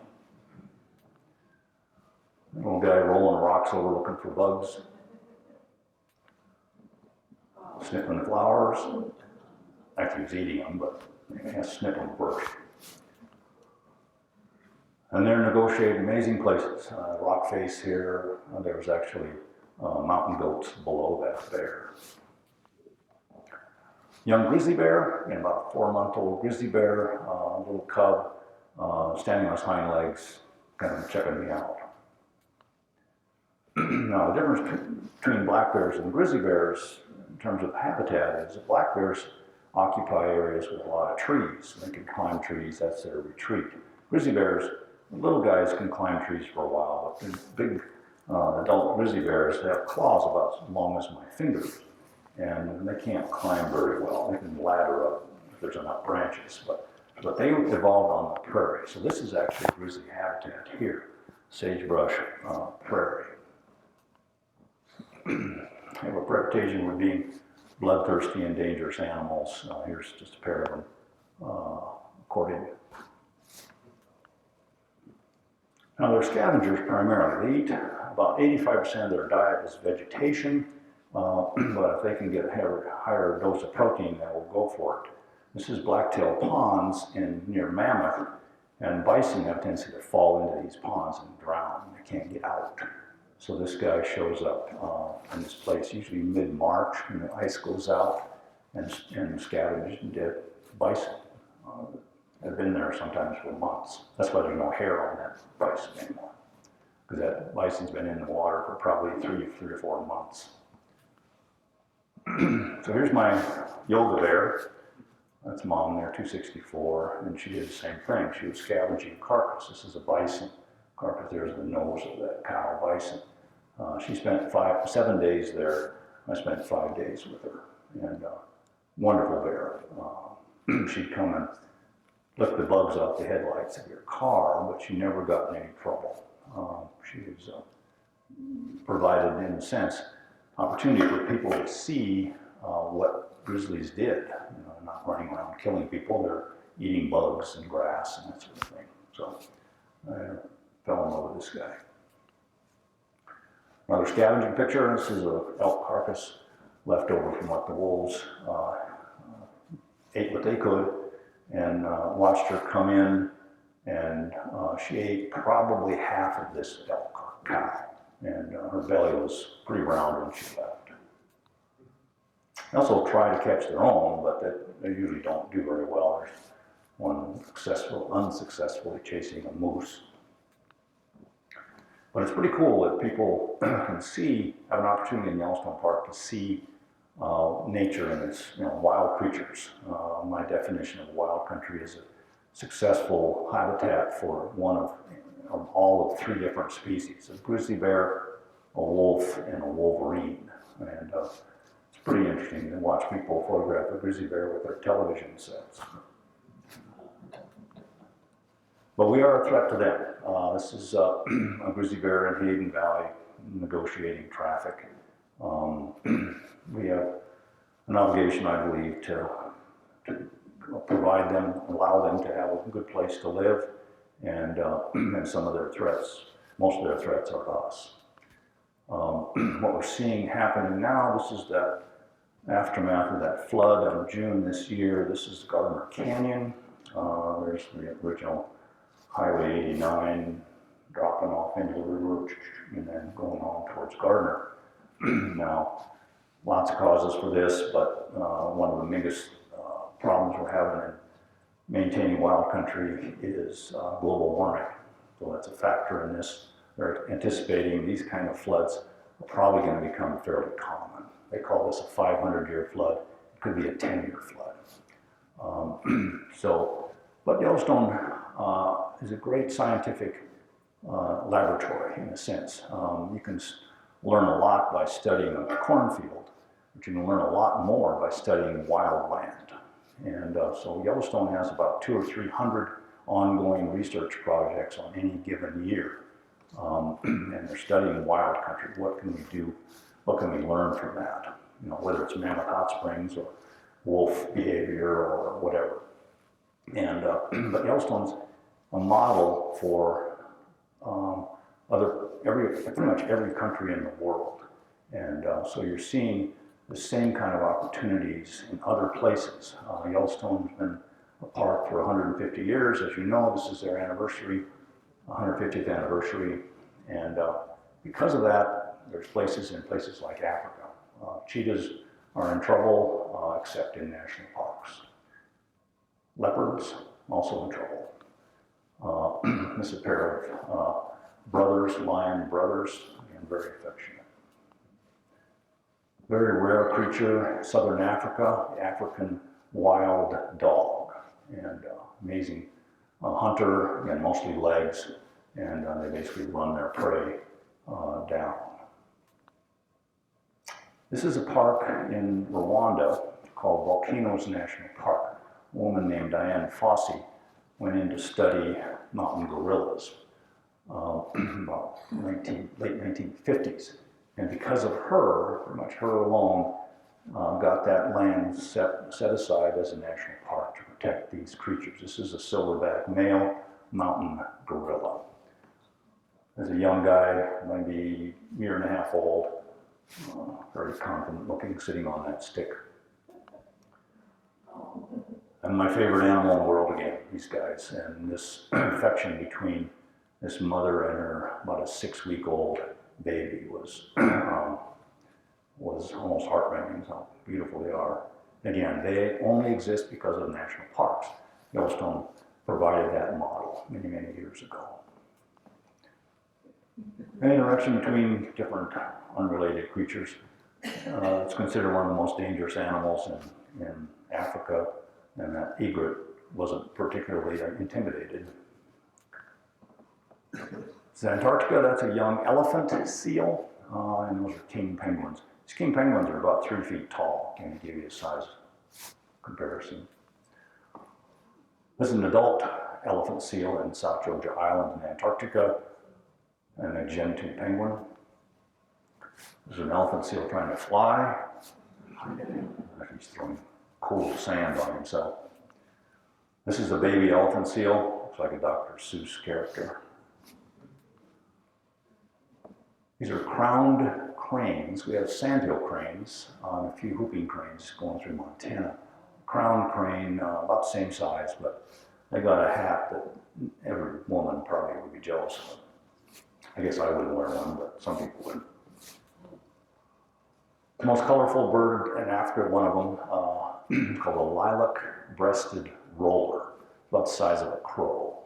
The little guy rolling rocks over looking for bugs, sniffing the flowers. Actually, he's eating them, but he has to snip them first. And they're negotiating amazing places. Rock face here, there's actually mountain goats below that bear. Young grizzly bear, and about a 4-month-old grizzly bear, little cub, standing on his hind legs, kind of checking me out. Now, the difference between black bears and grizzly bears in terms of habitat is that black bears occupy areas with a lot of trees. They can climb trees, that's their retreat. Grizzly bears, little guys can climb trees for a while, but the big adult grizzly bears, they have claws about as long as my fingers, and they can't climb very well. They can ladder up if there's enough branches, but they evolved on the prairie. So this is actually grizzly habitat here, sagebrush prairie. They have a reputation for being bloodthirsty and dangerous animals. Here's just a pair of them, according. Now they're scavengers primarily. They eat about 85% of their diet is vegetation, but if they can get a higher dose of protein, they will go for it. This is blacktail ponds near Mammoth, and bison have a tendency to fall into these ponds and drown. They can't get out. So this guy shows up in this place usually mid-March when the ice goes out and scavenges dead bison. They've been there sometimes for months. That's why there's no hair on that bison anymore, because that bison's been in the water for probably three or 4 months. So here's my yoga bear. That's mom there, 264, and she did the same thing. She was scavenging carcass. This is a bison carcass. There's the nose of that cow bison. She spent 7 days there. I spent 5 days with her, and wonderful bear. She'd come and lick the bugs off the headlights of your car, but she never got in any trouble. She was provided, in a sense, opportunity for people to see what grizzlies did. You know, not running around killing people, they're eating bugs and grass and that sort of thing. So I fell in love with this guy. Another scavenging picture. This is an elk carcass left over from what the wolves ate what they could, and watched her come in, and she ate probably half of this elk cow, and her belly was pretty round when she left. They also try to catch their own, but they usually don't do very well. There's one unsuccessfully chasing a moose. But it's pretty cool that people can have an opportunity in Yellowstone Park to see nature and its wild creatures. My definition of wild country is a successful habitat for one of all of 3 different species: a grizzly bear, a wolf, and a wolverine. And it's pretty interesting to watch people photograph a grizzly bear with their television sets. But we are a threat to them. This is a grizzly bear in Hayden Valley negotiating traffic. We have an obligation, I believe, to provide them, allow them to have a good place to live, and some of their threats, most of their threats are us. What we're seeing happening now, this is that aftermath of that flood of June this year. This is Gardner Canyon. There's the original Highway 89 dropping off into the river and then going on towards Gardner. Now, lots of causes for this, but one of the biggest problems we're having in maintaining wild country is global warming. So that's a factor in this. They're anticipating these kind of floods are probably going to become fairly common. They call this a 500-year flood. It could be a 10-year flood. But Yellowstone is a great scientific laboratory in a sense. You can learn a lot by studying a cornfield, but you can learn a lot more by studying wild land. And so Yellowstone has about 200 or 300 ongoing research projects on any given year. And they're studying wild country. What can we do? What can we learn from that? You know, whether it's Mammoth Hot Springs or wolf behavior or whatever. And but Yellowstone's a model for pretty much every country in the world. And so you're seeing the same kind of opportunities in other places. Yellowstone's been a park for 150 years. As you know, this is their anniversary, 150th anniversary. And because of that, there's places in places like Africa. Cheetahs are in trouble, except in national parks. Leopards, also in trouble. This is a pair of brothers, lion brothers, and very affectionate. Very rare creature, southern Africa, the African wild dog. And amazing hunter, again, mostly legs, and they basically run their prey down. This is a park in Rwanda called Volcanoes National Park. A woman named Diane Fossey went in to study mountain gorillas about late 1950s. And because of her, pretty much her alone, got that land set aside as a national park to protect these creatures. This is a silverback male mountain gorilla. As a young guy, maybe a year and a half old, very confident looking, sitting on that stick. And my favorite animal in the world, again, these guys. And this affection between this mother and her about a 6-week-old baby was almost heartrending how beautiful they are. Again, they only exist because of national parks. Yellowstone provided that model many, many years ago. An interaction between different unrelated creatures. It's considered one of the most dangerous animals in Africa, and that egret wasn't particularly intimidated. It's Antarctica, that's a young elephant seal, and those are king penguins. These king penguins are about 3 feet tall, can give you a size comparison. This is an adult elephant seal in South Georgia Island in Antarctica, and a gentoo penguin. This is an elephant seal trying to fly. He's throwing cool sand on himself. This is a baby elephant seal. Looks like a Dr. Seuss character. These are crowned cranes. We have sandhill cranes and a few whooping cranes going through Montana. Crowned crane, about the same size, but they got a hat that every woman probably would be jealous of. I guess I wouldn't wear one, but some people would. The most colorful bird in Africa, one of them, called a lilac-breasted roller, about the size of a crow.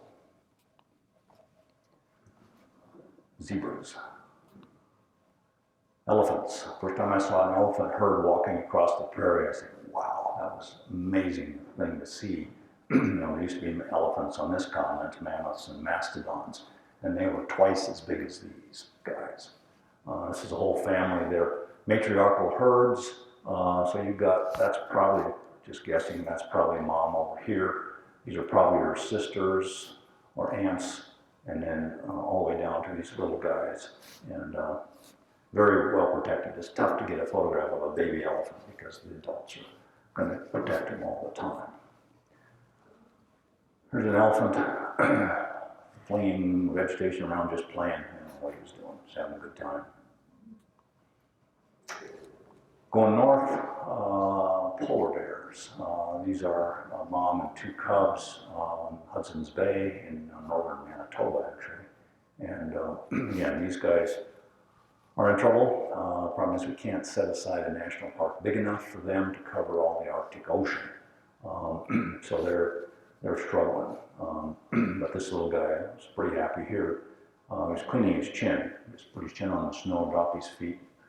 Zebras. Elephants. First time I saw an elephant herd walking across the prairie, I said, wow, that was an amazing thing to see. There used to be elephants on this continent, mammoths and mastodons, and they were twice as big as these guys. This is a whole family. They're matriarchal herds. So you've got, that's probably, just guessing, that's probably mom over here. These are probably her sisters or aunts, and then all the way down to these little guys. And very well protected. It's tough to get a photograph of a baby elephant because the adults are going to protect him all the time. Here's an elephant flinging vegetation around, just playing. I don't know what he was doing, just having a good time. Going north, polar bears. These are mom and two cubs on Hudson's Bay in northern Manitoba, actually. And again, these guys are in trouble. Problem is we can't set aside a national park big enough for them to cover all the Arctic Ocean. So they're struggling. But this little guy was pretty happy here. He was cleaning his chin. Just put his chin on the snow, drop his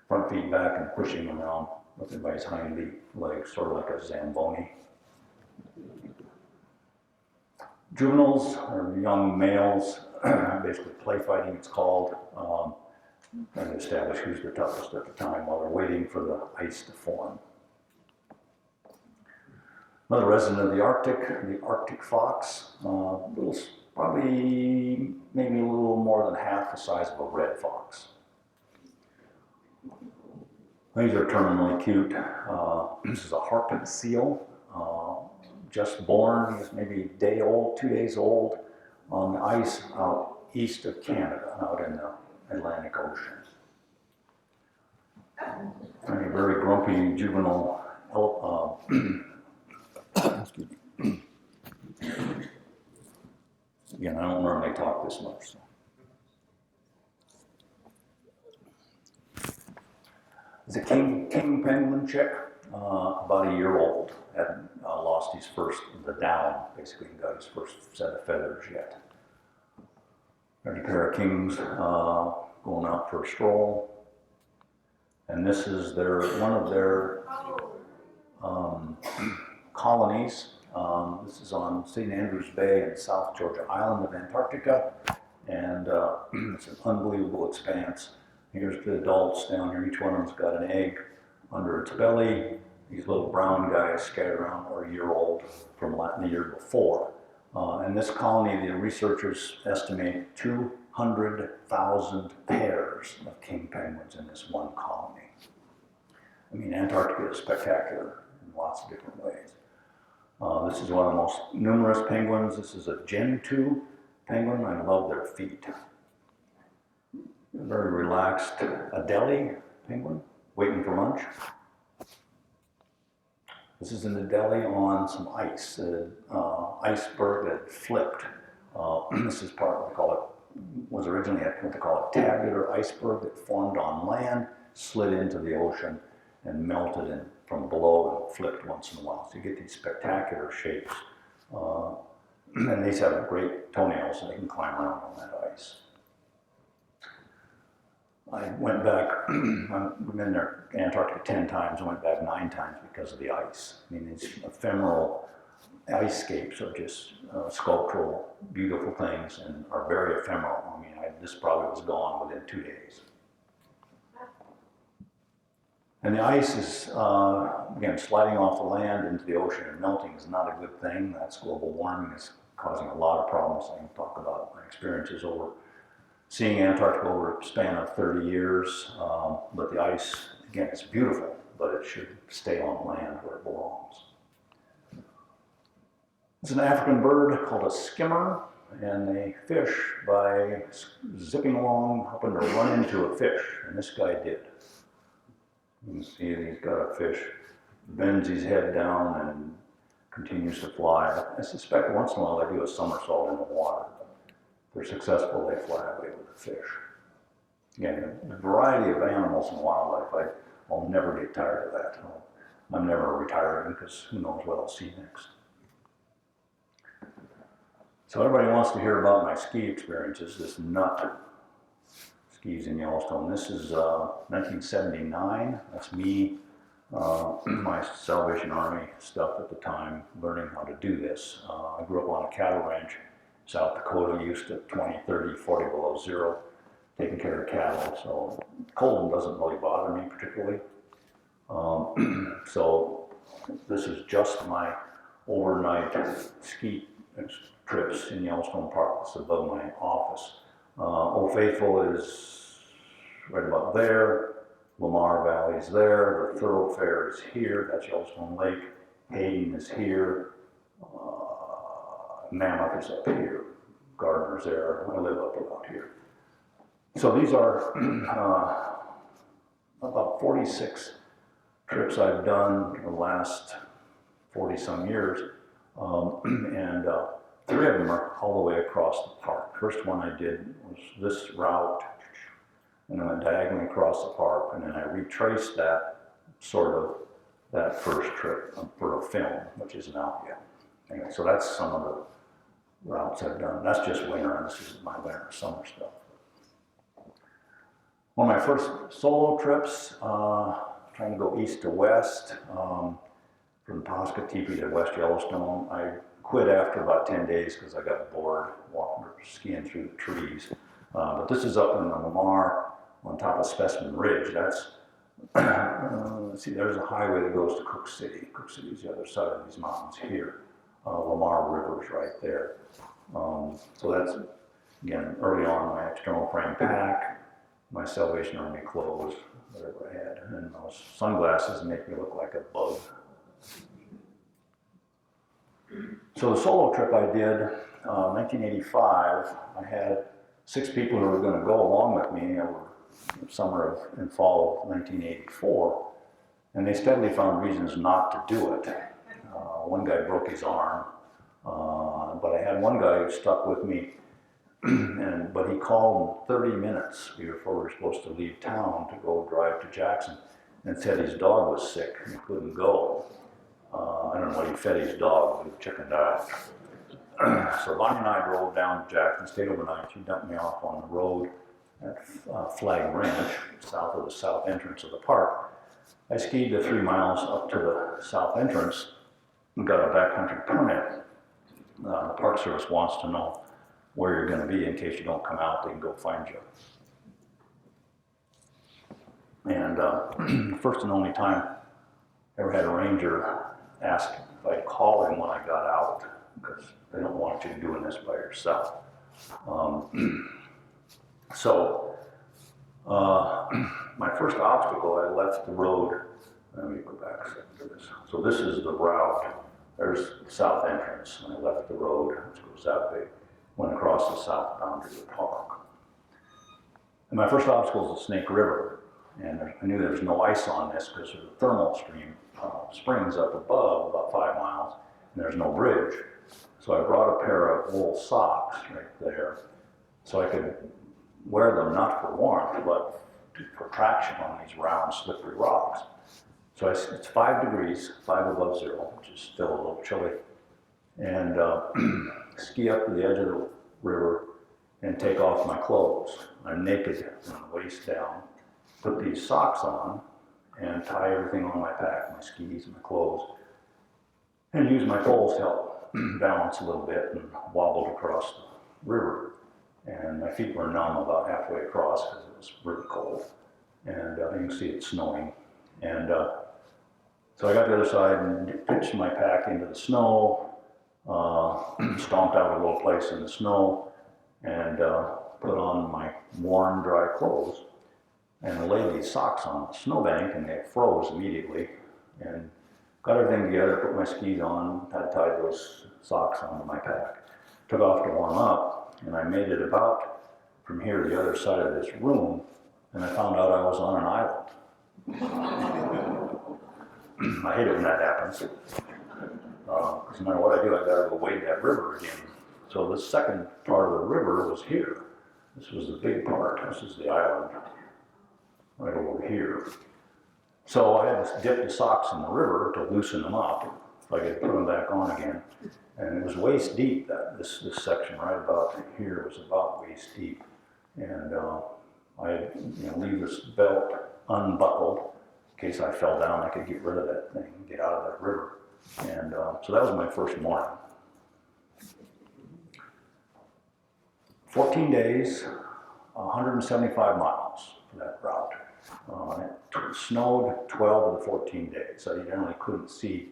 front feet back and pushing him around looking by his hind legs, sort of like a Zamboni. Juveniles, or young males, basically play fighting it's called, trying to establish who's the toughest at the time while they're waiting for the ice to form. Another resident of the Arctic fox, probably maybe a little more than half the size of a red fox. These are terminally cute. This is a harpent seal, just born. He's maybe a day old, 2 days old, on the ice out east of Canada, out in the Atlantic Ocean. A very grumpy juvenile excuse me. Again, I don't normally talk this much. So. The king penguin chick, about a year old, hadn't lost his first, the down, basically got his first set of feathers yet. There's a pair of kings going out for a stroll. And this is one of their colonies. This is on St. Andrews Bay in South Georgia Island of Antarctica. And it's an unbelievable expanse. Here's the adults down here. Each one of them's got an egg under its belly. These little brown guys scattered around are a year old from the year before. And this colony, the researchers estimate 200,000 pairs of king penguins in this one colony. I mean, Antarctica is spectacular in lots of different ways. This is one of the most numerous penguins. This is a Gen 2 penguin. I love their feet. Very relaxed Adelie penguin, waiting for lunch. This is an Adelie on some ice, an iceberg that flipped. This is part of what they call it, was originally what they call a tabular iceberg that formed on land, slid into the ocean, and melted in from below and flipped once in a while. So you get these spectacular shapes. And these have great toenails so they can climb around on that ice. I went back, I've been there in Antarctica 10 times, I went back 9 times because of the ice. I mean, these ephemeral icescapes are just sculptural, beautiful things and are very ephemeral. I mean, this probably was gone within 2 days. And the ice is, again, sliding off the land into the ocean and melting is not a good thing. That's global warming. It's causing a lot of problems. I can talk about my experiences seeing Antarctica over a span of 30 years. But the ice, again, it's beautiful, but it should stay on land where it belongs. It's an African bird called a skimmer, and they fish by zipping along, hoping to run into a fish, and this guy did. You can see that he's got a fish, bends his head down and continues to fly. I suspect once in a while they do a somersault in the water. If they're successful, they fly away with the fish. Again, the variety of animals and wildlife, I'll never get tired of that. I'm never retiring because who knows what I'll see next. So everybody wants to hear about my ski experiences. This nut skis in Yellowstone. This is 1979. That's me, my Salvation Army stuff at the time, learning how to do this. I grew up on a cattle ranch, South Dakota, used to 20, 30, 40 below zero, taking care of cattle. So cold doesn't really bother me particularly. So this is just my overnight ski trips in Yellowstone Park. It's above my office. Old Faithful is right about there. Lamar Valley's there. The thoroughfare is here. That's Yellowstone Lake. Hayden is here. Mammoth is up here. Gardner's there. I live up about here. So these are about 46 trips I've done in the last 40 some years. And 3 of them are all the way across the park. First one I did was this route, and then I went diagonally across the park, and then I retraced that that first trip for a film, which isn't out yet. Anyway, so that's some of the routes I've done. That's just winter, and this is my winter summer stuff. One of my first solo trips, trying to go east to west, from Pascatepe to West Yellowstone. I quit after about 10 days because I got bored walking or skiing through the trees. But this is up in the Lamar on top of Specimen Ridge. That's, let's see, there's a highway that goes to Cook City. Cook City's the other side of these mountains here. Lamar River's right there. So that's, again, early on, my external frame pack, my Salvation Army clothes, whatever I had, and those sunglasses make me look like a bug. So the solo trip I did, 1985, I had 6 people who were going to go along with me over summer and fall of 1984, and they steadily found reasons not to do it. One guy broke his arm, but I had one guy who stuck with me, but he called 30 minutes before we were supposed to leave town to go drive to Jackson and said his dog was sick and he couldn't go. I don't know what he fed his dog, but he chickened out. So Bonnie and I drove down to Jackson, stayed overnight. She dumped me off on the road at Flag Ranch, south of the south entrance of the park. I skied the 3 miles up to the south entrance and got a backcountry permit. The Park Service wants to know where you're going to be in case you don't come out, they can go find you. And the first and only time I ever had a ranger ask if I'd call him when I got out, because they don't want you doing this by yourself. My first obstacle, I left the road. Let me go back a second to this. So this is the route. There's the south entrance, and I left the road, which goes that way, went across the south boundary of the park. And my first obstacle is the Snake River, and I knew there was no ice on this because there's a thermal springs up above about 5 miles, and there's no bridge. So I brought a pair of wool socks right there, so I could wear them not for warmth, but for traction on these round, slippery rocks. So it's 5 degrees, 5 above zero, which is still a little chilly, and ski up to the edge of the river and take off my clothes. I'm naked from the waist down, put these socks on, and tie everything on my pack, my skis, my clothes, and use my poles to help balance a little bit and wobbled across the river. And my feet were numb about halfway across because it was really cold. And you can see it snowing. And so I got to the other side and pitched my pack into the snow, stomped out a little place in the snow, and put on my warm, dry clothes. And I laid these socks on the snowbank, and they froze immediately. And got everything together, put my skis on, had tied those socks onto my pack. Took off to warm up, and I made it about from here to the other side of this room, and I found out I was on an island. I hate it when that happens. Because no matter what I do, I gotta go wade that river again. So the second part of the river was here. This was the big part. This is the island right over here. So I had to dip the socks in the river to loosen them up so I could put them back on again. And it was waist deep. This section right about here was about waist deep. And I leave this belt unbuckled in case I fell down. I could get rid of that thing, get out of that river. And so that was my first morning. 14 days, 175 miles for that route. It snowed 12 of the 14 days, so you generally couldn't see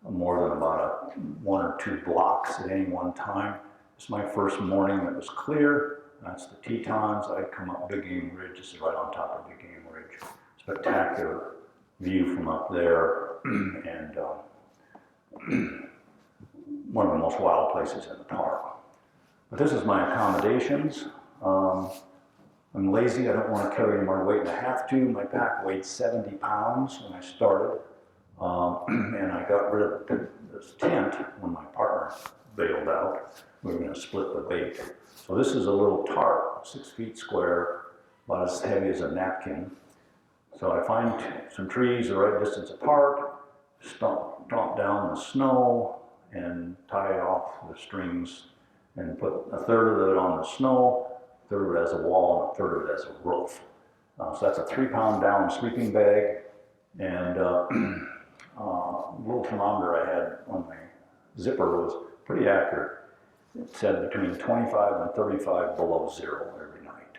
more than about 1 or 2 blocks at any one time. It's my first morning that was clear. That's the Tetons. I'd come up Big Game Ridge. This is right on top of Big Game Ridge. Spectacular view from up there, and one of the most wild places in the park. But this is my accommodations. I'm lazy. I don't want to carry any more weight than I have to. My pack weighed 70 pounds when I started, and I got rid of this tent when my partner bailed out. We were going to split the bait. So this is a little tarp, 6 feet square, about as heavy as a napkin. So I find some trees the right distance apart, stomp down the snow, and tie off the strings, and put a third of it on the snow, a third of it as a wall, and a third of it as a roof. So that's a 3-pound down sleeping bag, and a little thermometer I had on my zipper was pretty accurate. It said between 25 and 35 below zero every night.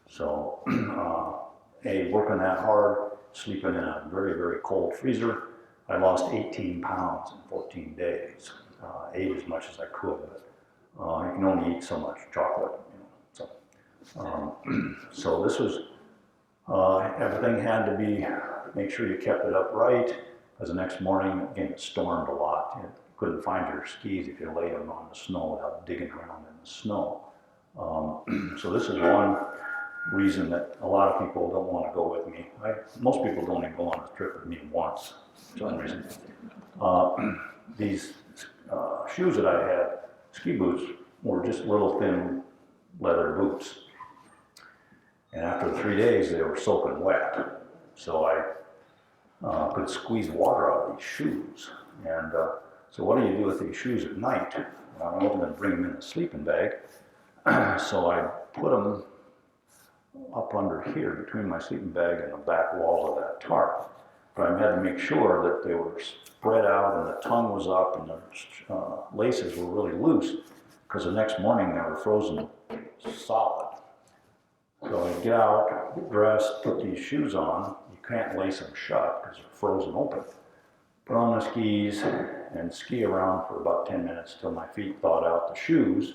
So, working that hard, sleeping in a very, very cold freezer, I lost 18 pounds in 14 days. Ate as much as I could, but you can only eat so much chocolate, so this was, everything had to be, make sure you kept it upright, because the next morning, again, it stormed a lot. You couldn't find your skis if you laid them on the snow without digging around in the snow. So this is one reason that a lot of people don't want to go with me. Most people don't even go on a trip with me once, for some reason. These shoes that I had, ski boots, were just little thin leather boots. And after 3 days, they were soaking wet. So I could squeeze water out of these shoes. And so what do you do with these shoes at night? I wasn't going to bring them in a sleeping bag. So I put them up under here between my sleeping bag and the back wall of that tarp. But I had to make sure that they were spread out and the tongue was up and the laces were really loose, because the next morning they were frozen solid. So I get out, get dressed, put these shoes on. You can't lace them shut because they're frozen open. Put on the skis and ski around for about 10 minutes till my feet thawed out the shoes.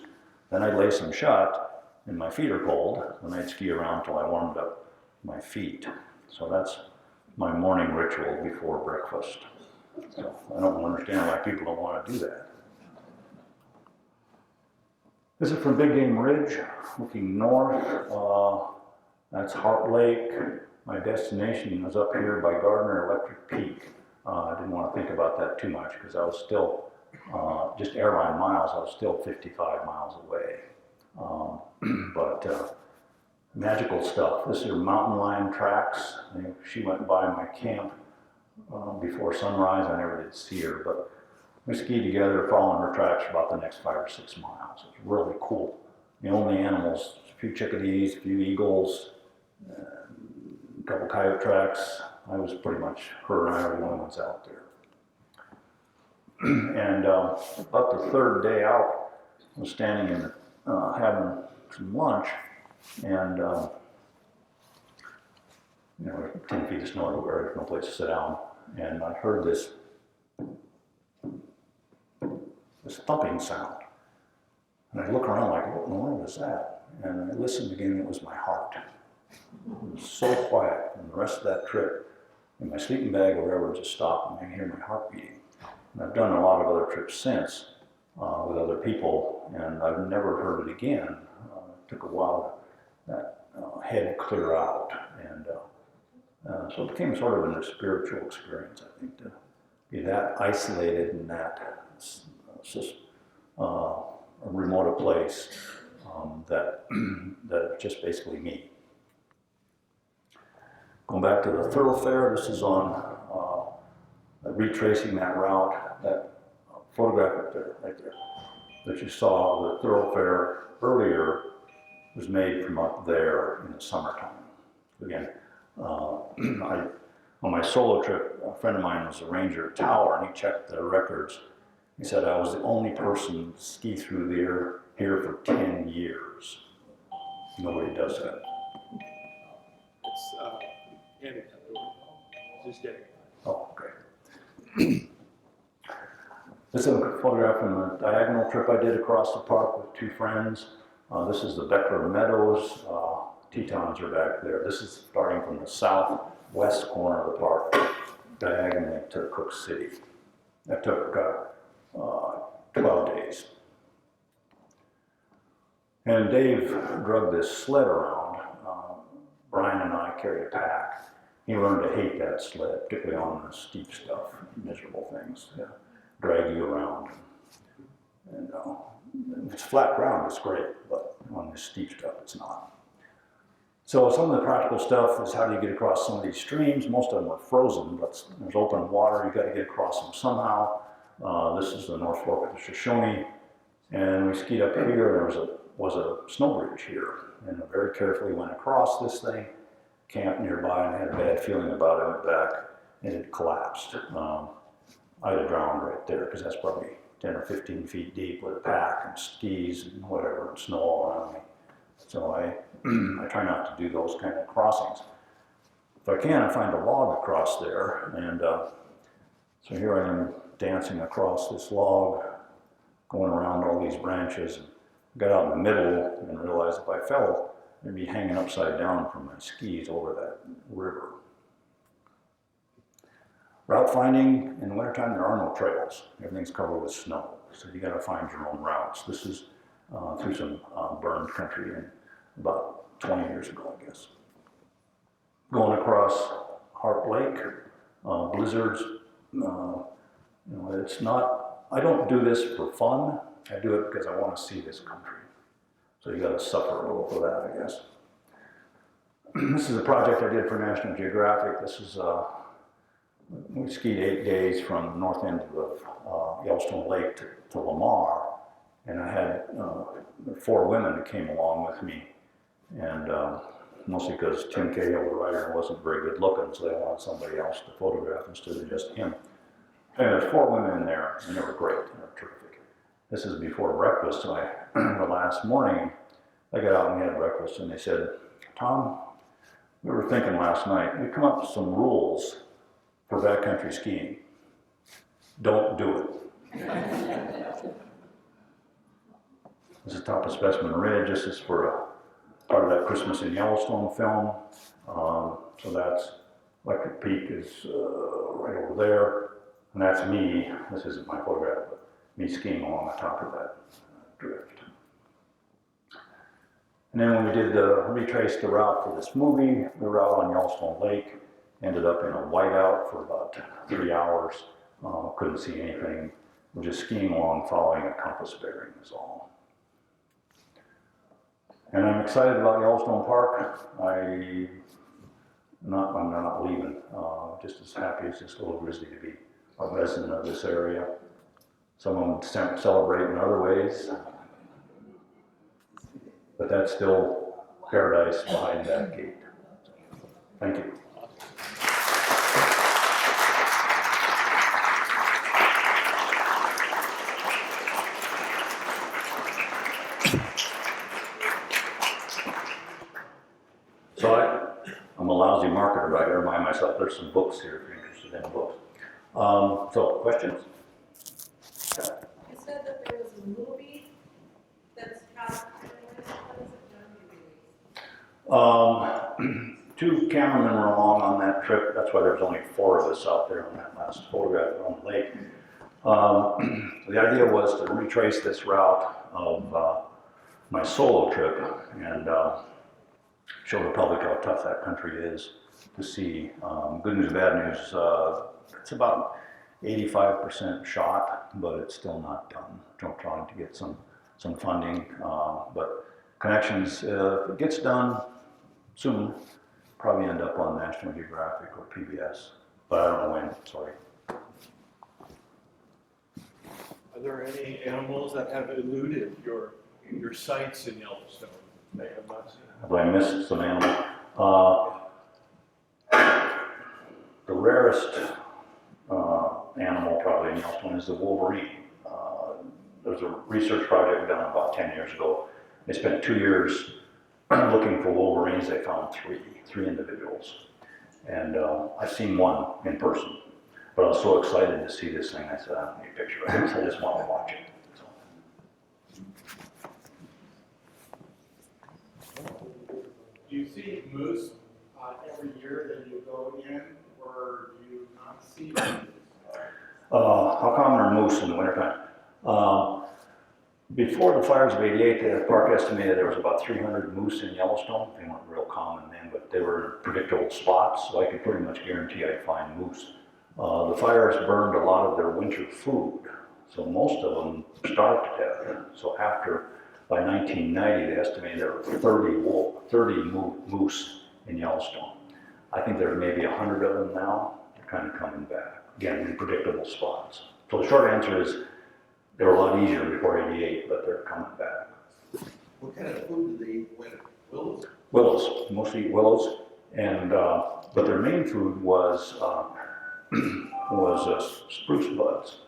Then I'd lace them shut, and my feet are cold. Then I'd ski around till I warmed up my feet. So that's my morning ritual before breakfast. So I don't understand why people don't want to do that. This is from Big Game Ridge, looking north. That's Heart Lake. My destination was up here by Gardner Electric Peak. I didn't want to think about that too much because I was still, just airline miles, I was still 55 miles away. But magical stuff. This is mountain lion tracks. She went by my camp before sunrise. I never did see her, but we skied together following her tracks for about the next 5 or 6 miles. It was really cool. The only animals, a few chickadees, a few eagles, a couple coyote tracks. I was pretty much, her and I were the only ones out there. And about the 3rd day out, I was standing in having some lunch, and 10 feet of snow everywhere, there's no place to sit down. And I heard this thumping sound. And I look around like, what in the world was that? And I listened again, it was my heart. It was so quiet. And the rest of that trip, in my sleeping bag or wherever, just stopped and I could hear my heart beating. And I've done a lot of other trips since with other people, and I've never heard it again. It took a while to that head clear out. And so it became sort of a spiritual experience, I think, to be that isolated and that it's just a remote a place that it's just basically me. Going back to the thoroughfare, this is on retracing that route. That photograph right there, that you saw, the thoroughfare earlier, was made from up there in the summertime. Again, on my solo trip, a friend of mine was a ranger at Tower, and he checked the records. He said I was the only person to ski through here for 10 years. Nobody does that. It's handicap door. Just getting. Oh, great. This is a photograph from a diagonal trip I did across the park with two friends. This is the Beckler Meadows. Tetons are back there. This is starting from the southwest corner of the park, diagonally to Cook City. That took 12 days. And Dave drug this sled around. Brian and I carried a pack. He learned to hate that sled, particularly on the steep stuff, miserable things. Yeah. Drag you around. And if it's flat ground, it's great, but on this steep stuff, it's not. So some of the practical stuff is how do you get across some of these streams? Most of them are frozen, but there's open water. You got to get across them somehow. This is the North Fork of the Shoshone, and we skied up here. There was a snow bridge here, and I very carefully went across this thing, camped nearby, and I had a bad feeling about it. I went back, and it collapsed. I'd have drowned right there because that's probably 10 or 15 feet deep with a pack and skis and whatever, and snow all around me. So I try not to do those kind of crossings. If I can, I find a log across there, and so here I am dancing across this log, going around all these branches, and got out in the middle and realized if I fell, I'd be hanging upside down from my skis over that river. Route finding, in the wintertime there are no trails. Everything's covered with snow, so you gotta find your own routes. This is through some burned country in about 20 years ago, I guess. Going across Harp Lake, blizzards, it's not, I don't do this for fun. I do it because I want to see this country. So you got to suffer a little for that, I guess. This is a project I did for National Geographic. This is, we skied 8 days from the north end of Yellowstone Lake to Lamar. And I had 4 women that came along with me. And mostly because Tim Cahill, the writer, wasn't very good looking, so they wanted somebody else to photograph instead of just him. And there's 4 women in there, and they were great, they were terrific. This is before breakfast, so the last morning, I got out and we had breakfast, and they said, Tom, we were thinking last night, we come up with some rules for backcountry skiing. Don't do it. This is top of Specimen Ridge. This is for part of that Christmas in Yellowstone film. So that's Electric Peak is right over there. And that's me. This isn't my photograph, but me skiing along the top of that drift. And then when we did retrace the route for this movie, we were out on Yellowstone Lake, ended up in a whiteout for about 3 hours. Couldn't see anything. We're just skiing along, following a compass bearing is all. And I'm excited about Yellowstone Park. I'm not leaving. Just as happy as this little grizzly to be a resident of this area. Some would celebrate in other ways, but that's still paradise behind that gate. Thank you. So I'm a lousy marketer, but I gotta remind myself there's some books here if you're interested in books. So, questions? You said that there was a movie that's cast, what is it going to be released? 2 cameramen were along on that trip. That's why there was only 4 of us out there on that last photograph on the lake. The idea was to retrace this route of my solo trip and show the public how tough that country is to see. Good news, bad news, it's about 85% shot, but it's still not done. I'm trying to get some funding, but connections, if it gets done soon, probably end up on National Geographic or PBS, but I don't know when, sorry. Are there any animals that have eluded your sights in Yellowstone that you have not seen? Have I missed some animal? The rarest animal probably in Yellowstone is the wolverine. There was a research project done about 10 years ago. They spent 2 years looking for wolverines. They found three individuals. And I've seen one in person, but I was so excited to see this thing, I said, I don't need a picture of it, I just want to watch it. So. Do you see moose every year that you go in, or do you not see them? How common are moose in the wintertime? Before the fires of '88, the park estimated there was about 300 moose in Yellowstone. They weren't real common then, but they were in predictable spots, so I could pretty much guarantee I'd find moose. The fires burned a lot of their winter food, so most of them starved to death. So by 1990, they estimated there were 30 moose in Yellowstone. I think there are maybe 100 of them now. They're kind of coming back, again, in predictable spots. So the short answer is they were a lot easier before '88, but they're coming back. What kind of food do they eat? Willows? Willows, mostly willows, and but their main food was spruce buds,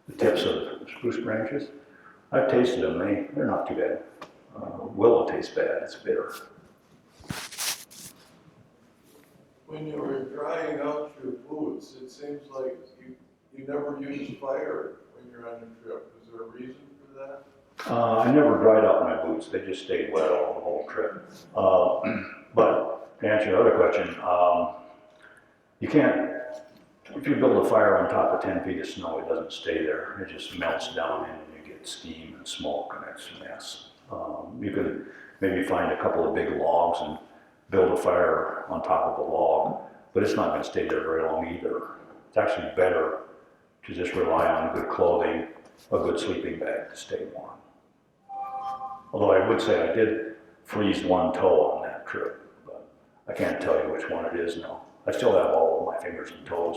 the tips of spruce branches. I've tasted them; they're not too bad. Willow tastes bad; it's bitter. When you were drying out your boots, it seems like you never use fire when you're on a trip. Is there a reason for that? I never dried out my boots; they just stayed wet all the whole trip. But to answer your other question, you can't. If you build a fire on top of 10 feet of snow, it doesn't stay there. It just melts down and you get steam and smoke, and it's a mess. You could maybe find a couple of big logs and build a fire on top of the log, but it's not going to stay there very long either. It's actually better to just rely on good clothing, a good sleeping bag to stay warm. Although I would say I did freeze one toe on that trip, but I can't tell you which one it is now. I still have all of my fingers and toes,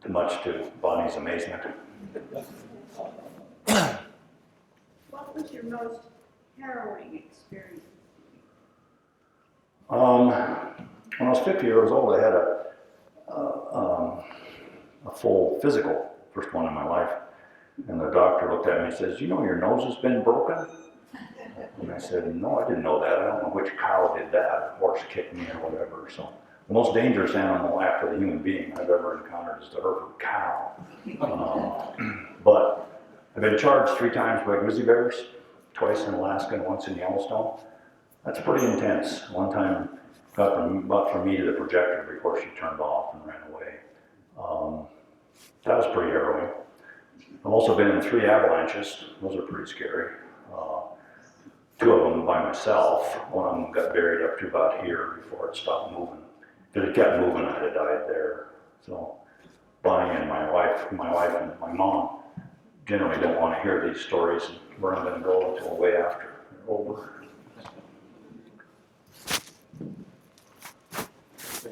much to Bonnie's amazement. What was your most harrowing experience? When I was 50 years old, I had a full physical, first one in my life. And the doctor looked at me and says, "You know your nose has been broken?" And I said, "No, I didn't know that. I don't know which cow did that. A horse kicked me or whatever." So the most dangerous animal after the human being I've ever encountered is the Hereford cow. But I've been charged 3 times by grizzly bears, twice in Alaska and once in Yellowstone. That's pretty intense. One time got from me to the projector before she turned off and ran away. That was pretty harrowing. I've also been in 3 avalanches. Those are pretty scary. 2 of them by myself. One of them got buried up to about here before it stopped moving. If it kept moving, I'd have died there. So Bonnie and my wife and my mom generally don't want to hear these stories, and we're not going to go until way after they're over. So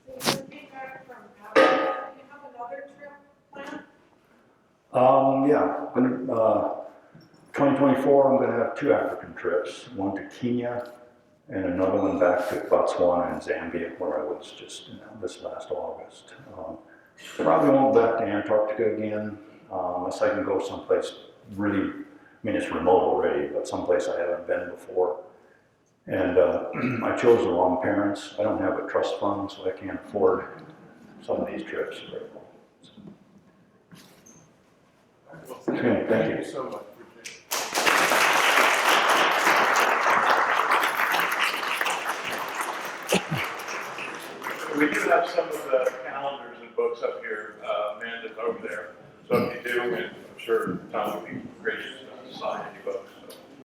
you just came back from Africa, do you have another trip planned? Yeah, 2024, I'm going to have 2 African trips, one to Kenya and another one back to Botswana and Zambia, where I was just this last August. Probably won't back to Antarctica again, unless I can go someplace really, it's remote already, but someplace I haven't been before. And I chose the wrong parents. I don't have a trust fund, so I can't afford some of these trips very well. Well, Thank you so much. We do have some of the calendars and books up here. Amanda's over there. So if you do, and I'm sure Tom would be